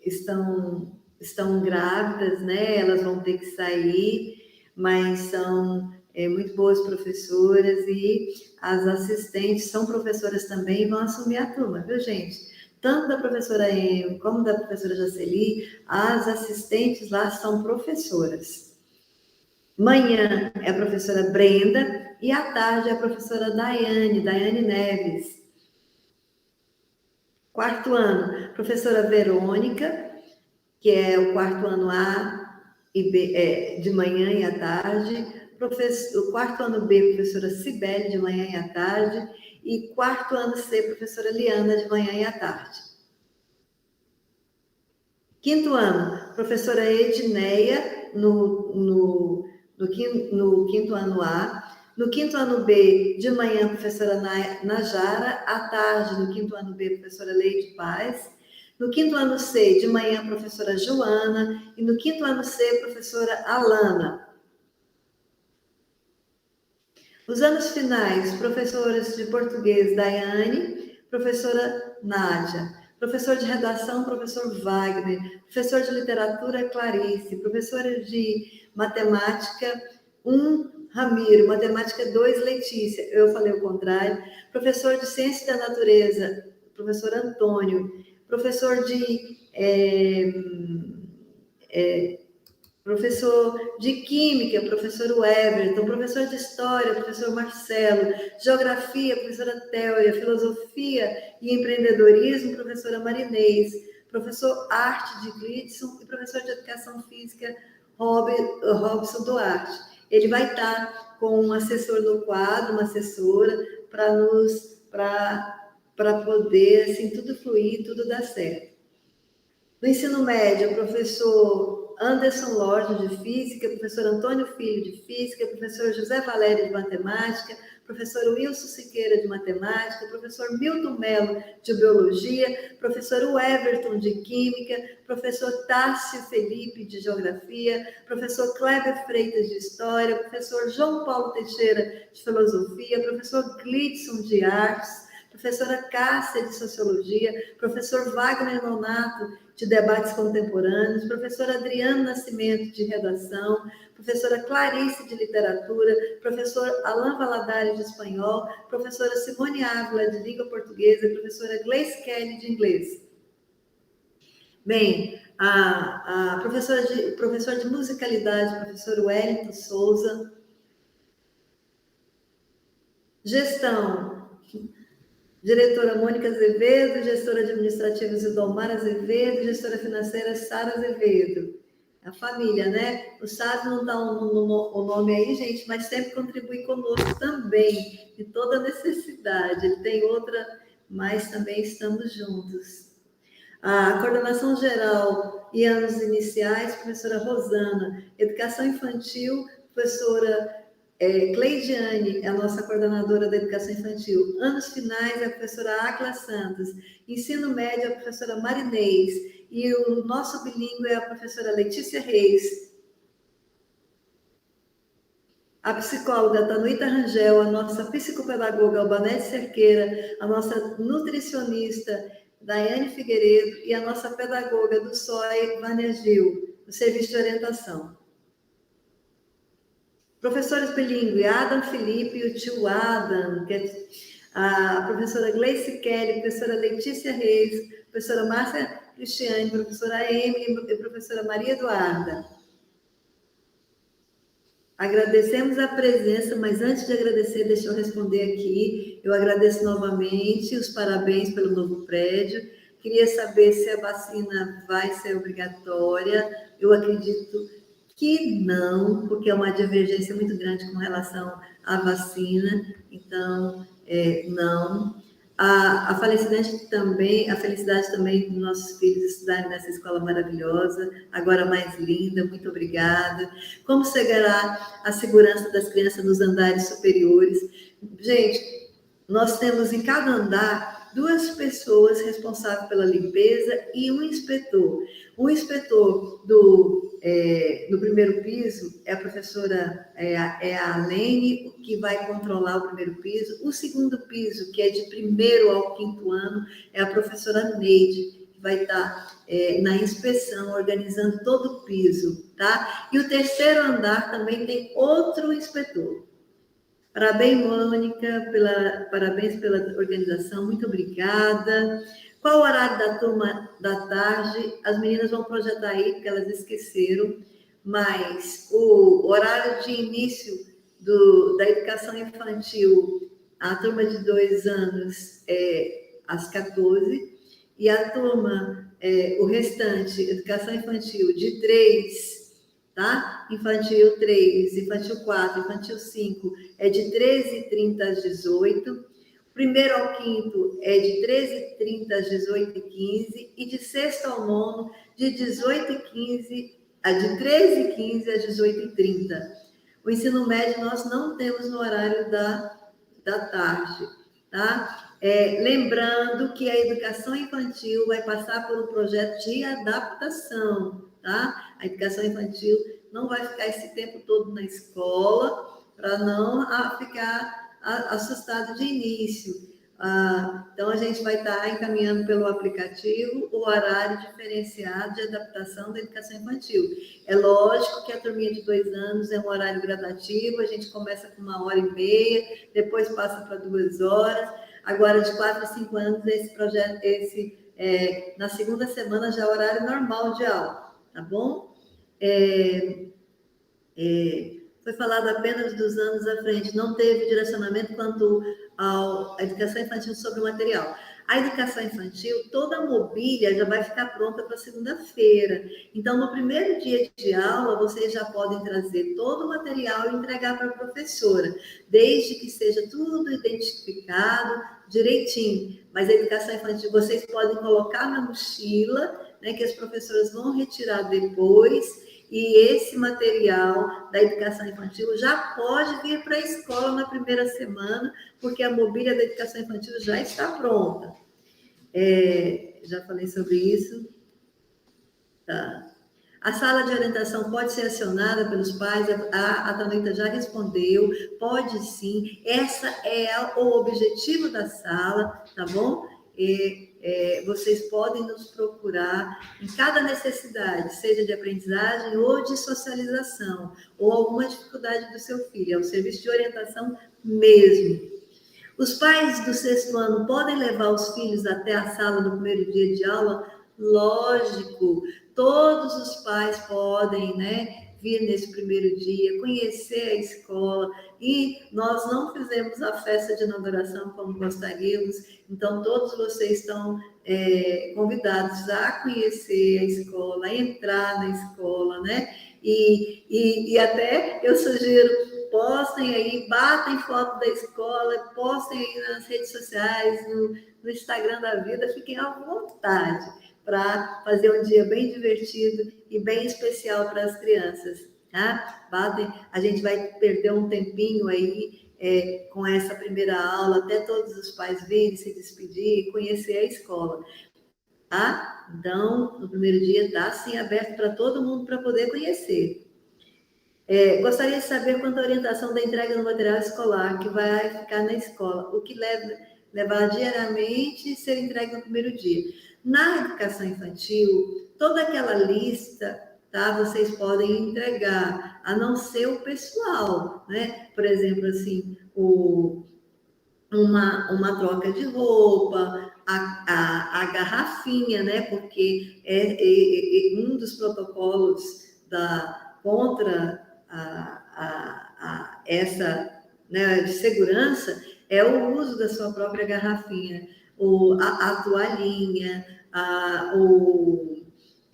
estão grávidas, né? Elas vão ter que sair, mas são muito boas professoras e as assistentes são professoras também e vão assumir a turma, viu, gente? Tanto da professora Emily como da professora Jaceli, as assistentes lá são professoras. Manhã é a professora Brenda e à tarde é a professora Daiane Neves. Quarto ano, professora Verônica, que é o quarto ano A e B, de manhã e à tarde. O quarto ano B, professora Cibele, de manhã e à tarde. E quarto ano C, professora Liana, de manhã e à tarde. Quinto ano, professora Edneia, no quinto ano A. No quinto ano B, de manhã, professora Najara. À tarde, no quinto ano B, professora Leide Paz. No quinto ano C, de manhã, professora Joana. E no quinto ano C, professora Alana. Os anos finais, professoras de português, Daiane, professora Nádia. Professor de redação, professor Wagner. Professor de literatura, Clarice. Professora de matemática, 1, Ramiro. Matemática, 2, Letícia. Eu falei o contrário. Professor de ciência da natureza, professor Antônio. Professor de professor de Química, professor Everton, professor de História, professor Marcelo, Geografia, professora Théoria, Filosofia e Empreendedorismo, professora Marinês, professor Arte de Glidson e professor de Educação Física, Robson Duarte. Ele vai estar com um assessor no quadro, uma assessora, para poder, assim, tudo fluir, tudo dar certo. No ensino médio, o professor Anderson Lorde, de Física, professor Antônio Filho, de Física, professor José Valério, de Matemática, professor Wilson Siqueira, de Matemática, professor Milton Mello, de Biologia, professor Everton, de Química, professor Tássio Felipe, de Geografia, professor Kleber Freitas, de História, professor João Paulo Teixeira, de Filosofia, professor Glidson, de Artes, professora Cássia, de Sociologia, professor Wagner Nonato, de Debates Contemporâneos, professor Adriano Nascimento, de Redação, professora Clarice, de Literatura, professor Alain Valadares, de Espanhol, professora Simone Ávila, de Língua Portuguesa, professora Gleice Kelly, de Inglês. Bem, a professor de Musicalidade, professor Wellington Souza. Gestão, diretora Mônica Azevedo, gestora administrativa Zidomar Azevedo, gestora financeira Sara Azevedo. A família, né? O Sara não dá o nome aí, gente, mas sempre contribui conosco também, de toda necessidade. Ele tem outra, mas também estamos juntos. A coordenação geral e anos iniciais, professora Rosana. Educação infantil, professora Cleidiane, é a nossa coordenadora da educação infantil. Anos finais, a professora Áquila Santos. Ensino médio, a professora Marinês. E o nosso bilíngue é a professora Letícia Reis. A psicóloga Tanuíta Rangel, a nossa psicopedagoga Albanete Cerqueira, a nossa nutricionista Daiane Figueiredo e a nossa pedagoga do SOI, Vânia Gil, do Serviço de Orientação. Professores bilíngue, Adam Felipe e o tio Adam, a professora Gleice Kelly, professora Letícia Reis, professora Márcia Cristiane, professora Emily e professora Maria Eduarda. Agradecemos a presença, mas antes de agradecer, deixa eu responder aqui. Eu agradeço novamente os parabéns pelo novo prédio. Queria saber se a vacina vai ser obrigatória. Eu acredito que não, porque é uma divergência muito grande com relação à vacina. Então, não. A felicidade também dos nossos filhos estudarem nessa escola maravilhosa, agora mais linda, muito obrigada. Como chegará a segurança das crianças nos andares superiores? Gente, nós temos em cada andar 2 pessoas responsáveis pela limpeza e um inspetor. O inspetor do primeiro piso é a professora, a Lene, que vai controlar o primeiro piso. O segundo piso, que é de 1º ao 5º ano, é a professora Neide, que vai estar na inspeção, organizando todo o piso, tá? E o 3º andar também tem outro inspetor. Parabéns, Mônica, parabéns pela organização, muito obrigada. Qual o horário da turma da tarde? As meninas vão projetar aí, porque elas esqueceram, mas o horário de início da educação infantil, a turma de 2 anos é às 14, e a turma, o restante, educação infantil de 3, tá? Infantil 3, infantil 4, infantil 5, é de 13h30 às 18h. 1º ao 5º é de 13h30 às 18h15 e de 6º ao 9º de 13h15 às 18h30. O ensino médio nós não temos no horário da tarde, tá? Lembrando que a educação infantil vai passar por um projeto de adaptação, tá? A educação infantil não vai ficar esse tempo todo na escola para não ficar assustado de início. Então, a gente vai estar encaminhando pelo aplicativo o horário diferenciado de adaptação da educação infantil. É lógico que a turminha de 2 anos é um horário gradativo, a gente começa com 1h30, depois passa para 2 horas. Agora, de 4 a 5 anos, esse projeto, na segunda semana já é horário normal de aula, tá bom? Foi falado apenas dos anos à frente, não teve direcionamento quanto à educação infantil sobre o material. A educação infantil, toda a mobília já vai ficar pronta para segunda-feira. Então, no primeiro dia de aula, vocês já podem trazer todo o material e entregar para a professora, desde que seja tudo identificado direitinho. Mas a educação infantil, vocês podem colocar na mochila, né, que as professoras vão retirar depois, e esse material da educação infantil já pode vir para a escola na primeira semana, porque a mobília da educação infantil já está pronta. Já falei sobre isso. Tá. A sala de orientação pode ser acionada pelos pais, a Thalita já respondeu, pode sim, essa é o objetivo da sala, tá bom? Vocês podem nos procurar em cada necessidade, seja de aprendizagem ou de socialização, ou alguma dificuldade do seu filho, é um serviço de orientação mesmo. Os pais do 6º ano podem levar os filhos até a sala no primeiro dia de aula? Lógico, todos os pais podem, né, vir nesse primeiro dia, conhecer a escola, e nós não fizemos a festa de inauguração como gostaríamos, então todos vocês estão convidados a conhecer a escola, a entrar na escola, né, e até eu sugiro, postem aí, batem foto da escola, postem aí nas redes sociais, no Instagram da vida, fiquem à vontade para fazer um dia bem divertido e bem especial para as crianças, tá? A gente vai perder um tempinho aí com essa primeira aula, até todos os pais virem, se despedir e conhecer a escola, tá? Então, no primeiro dia está, sim, aberto para todo mundo para poder conhecer. Gostaria de saber quanto à orientação da entrega do material escolar que vai ficar na escola, o que levar diariamente e ser entregue no primeiro dia. Na educação infantil, toda aquela lista, tá? Vocês podem entregar, a não ser o pessoal, né? Por exemplo, assim, uma troca de roupa, a garrafinha, né? Porque um dos protocolos contra essa, né, de segurança é o uso da sua própria garrafinha, a toalhinha,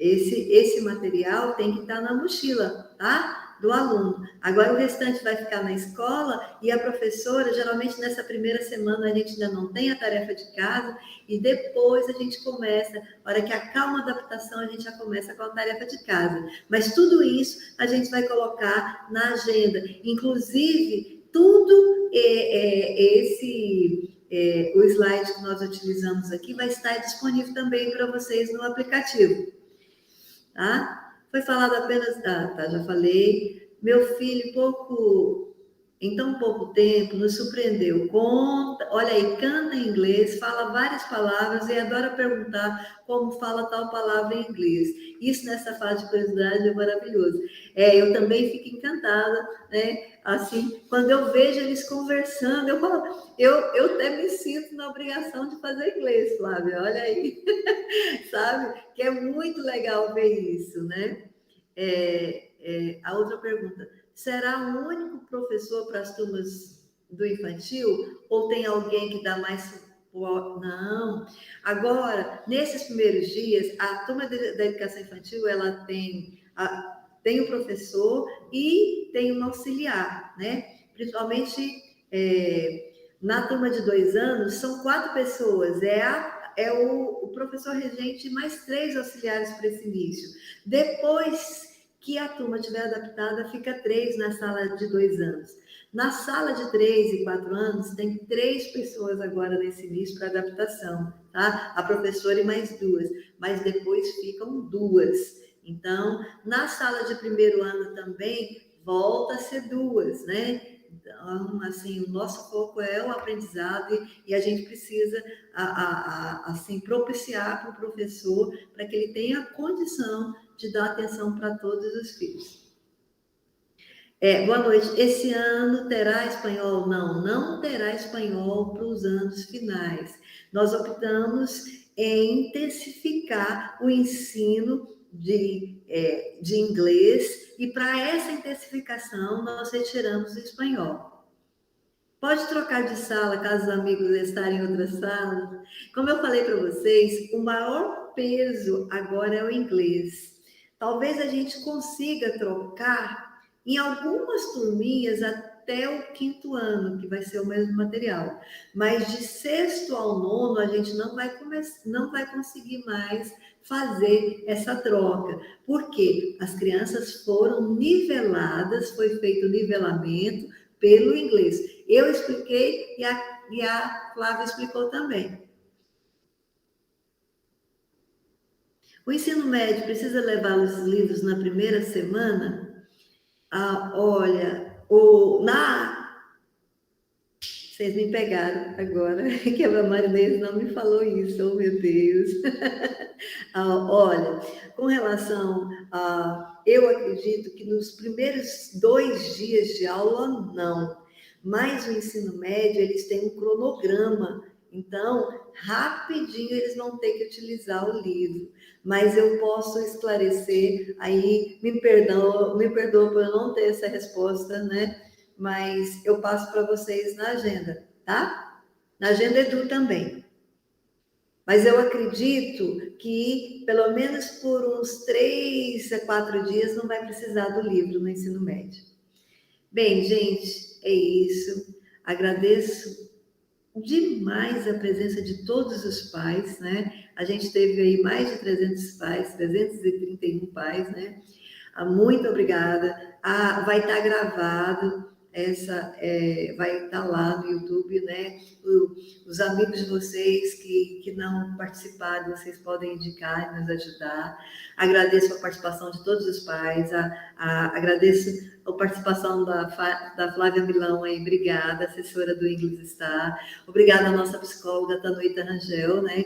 esse material tem que estar na mochila, tá? Do aluno. Agora o restante vai ficar na escola e a professora, geralmente nessa primeira semana a gente ainda não tem a tarefa de casa e depois a gente começa, na hora que acalma a adaptação, a gente já começa com a tarefa de casa. Mas tudo isso a gente vai colocar na agenda. Inclusive, tudo o slide que nós utilizamos aqui vai estar disponível também para vocês no aplicativo. Tá? Foi falado apenas... tá, já falei. Meu filho, em tão pouco tempo, nos surpreendeu. Olha aí, canta em inglês, fala várias palavras e adora perguntar como fala tal palavra em inglês. Isso, nessa fase de curiosidade, é maravilhoso. Eu também fico encantada, né? Assim, quando eu vejo eles conversando, eu falo, eu até me sinto na obrigação de fazer inglês, Flávia, olha aí. Sabe? Que é muito legal ver isso, né? A outra pergunta, será o único professor para as turmas do infantil? Ou tem alguém que dá mais suporte? Não. Agora, nesses primeiros dias, a turma da educação infantil, ela tem o professor e tem um auxiliar, né? Principalmente na turma de 2 anos, são 4 pessoas. O professor regente mais 3 auxiliares para esse início. Depois que a turma estiver adaptada, fica 3 na sala de 2 anos. Na sala de 3 e 4 anos, tem 3 pessoas agora nesse início para adaptação, tá? A professora e mais 2, mas depois ficam 2. Então, na sala de 1º ano também, volta a ser 2, né? Então, assim, o nosso foco é o aprendizado e a gente precisa, assim, propiciar para o professor para que ele tenha condição de dar atenção para todos os filhos. Boa noite. Esse ano terá espanhol? Não terá espanhol para os anos finais. Nós optamos em intensificar o ensino de inglês e para essa intensificação nós retiramos o espanhol. Pode trocar de sala caso os amigos estarem em outra sala? Como eu falei para vocês, o maior peso agora é o inglês. Talvez a gente consiga trocar em algumas turminhas até o 5º ano, que vai ser o mesmo material. Mas de 6º ao 9º, a gente não vai conseguir mais fazer essa troca, porque as crianças foram niveladas, foi feito o nivelamento pelo inglês. Eu expliquei e a Flávia explicou também. O ensino médio precisa levar os livros na primeira semana? Olha, vocês me pegaram agora, que a Marinês não me falou isso, oh meu Deus. Olha, com relação a... Eu acredito que nos primeiros 2 dias de aula, não. Mas o ensino médio, eles têm um cronograma. Então, rapidinho eles vão ter que utilizar o livro. Mas eu posso esclarecer, aí me perdoa por eu não ter essa resposta, né? Mas eu passo para vocês na agenda, tá? Na agenda Edu também. Mas eu acredito que, pelo menos por uns 3 a 4 dias, não vai precisar do livro no ensino médio. Bem, gente, é isso. Agradeço demais a presença de todos os pais, né? A gente teve aí mais de 300 pais, 331 pais, né? Muito obrigada. Vai estar gravado, vai estar lá no YouTube, né? Os amigos de vocês que não participaram, vocês podem indicar e nos ajudar. Agradeço a participação de todos os pais, agradeço a participação da Flávia Milão aí, obrigada, assessora do English Star. Obrigada à nossa psicóloga Tanuíta Rangel, né?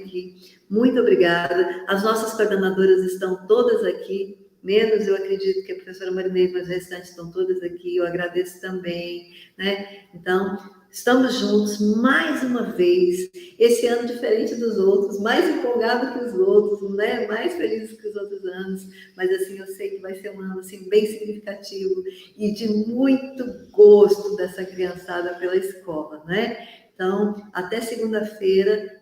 Muito obrigada. As nossas coordenadoras estão todas aqui, menos eu acredito que a professora Marinês, mas os restantes estão todas aqui, eu agradeço também, né? Então, estamos juntos mais uma vez, esse ano diferente dos outros, mais empolgado que os outros, né? Mais feliz que os outros anos, mas assim, eu sei que vai ser um ano assim, bem significativo e de muito gosto dessa criançada pela escola, né? Então, até segunda-feira,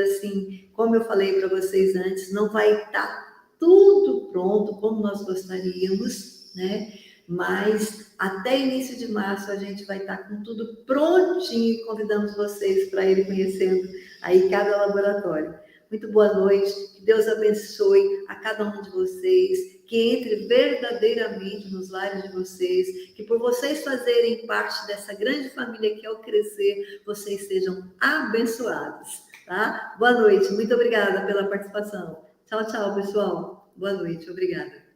assim, como eu falei para vocês antes, não vai estar tudo pronto como nós gostaríamos, né? Mas até início de março a gente vai estar com tudo prontinho e convidamos vocês para ir conhecendo aí cada laboratório. Muito boa noite, que Deus abençoe a cada um de vocês, que entre verdadeiramente nos lares de vocês, que por vocês fazerem parte dessa grande família que ao crescer, vocês sejam abençoados, tá? Boa noite, muito obrigada pela participação. Tchau, tchau, pessoal. Boa noite, obrigada.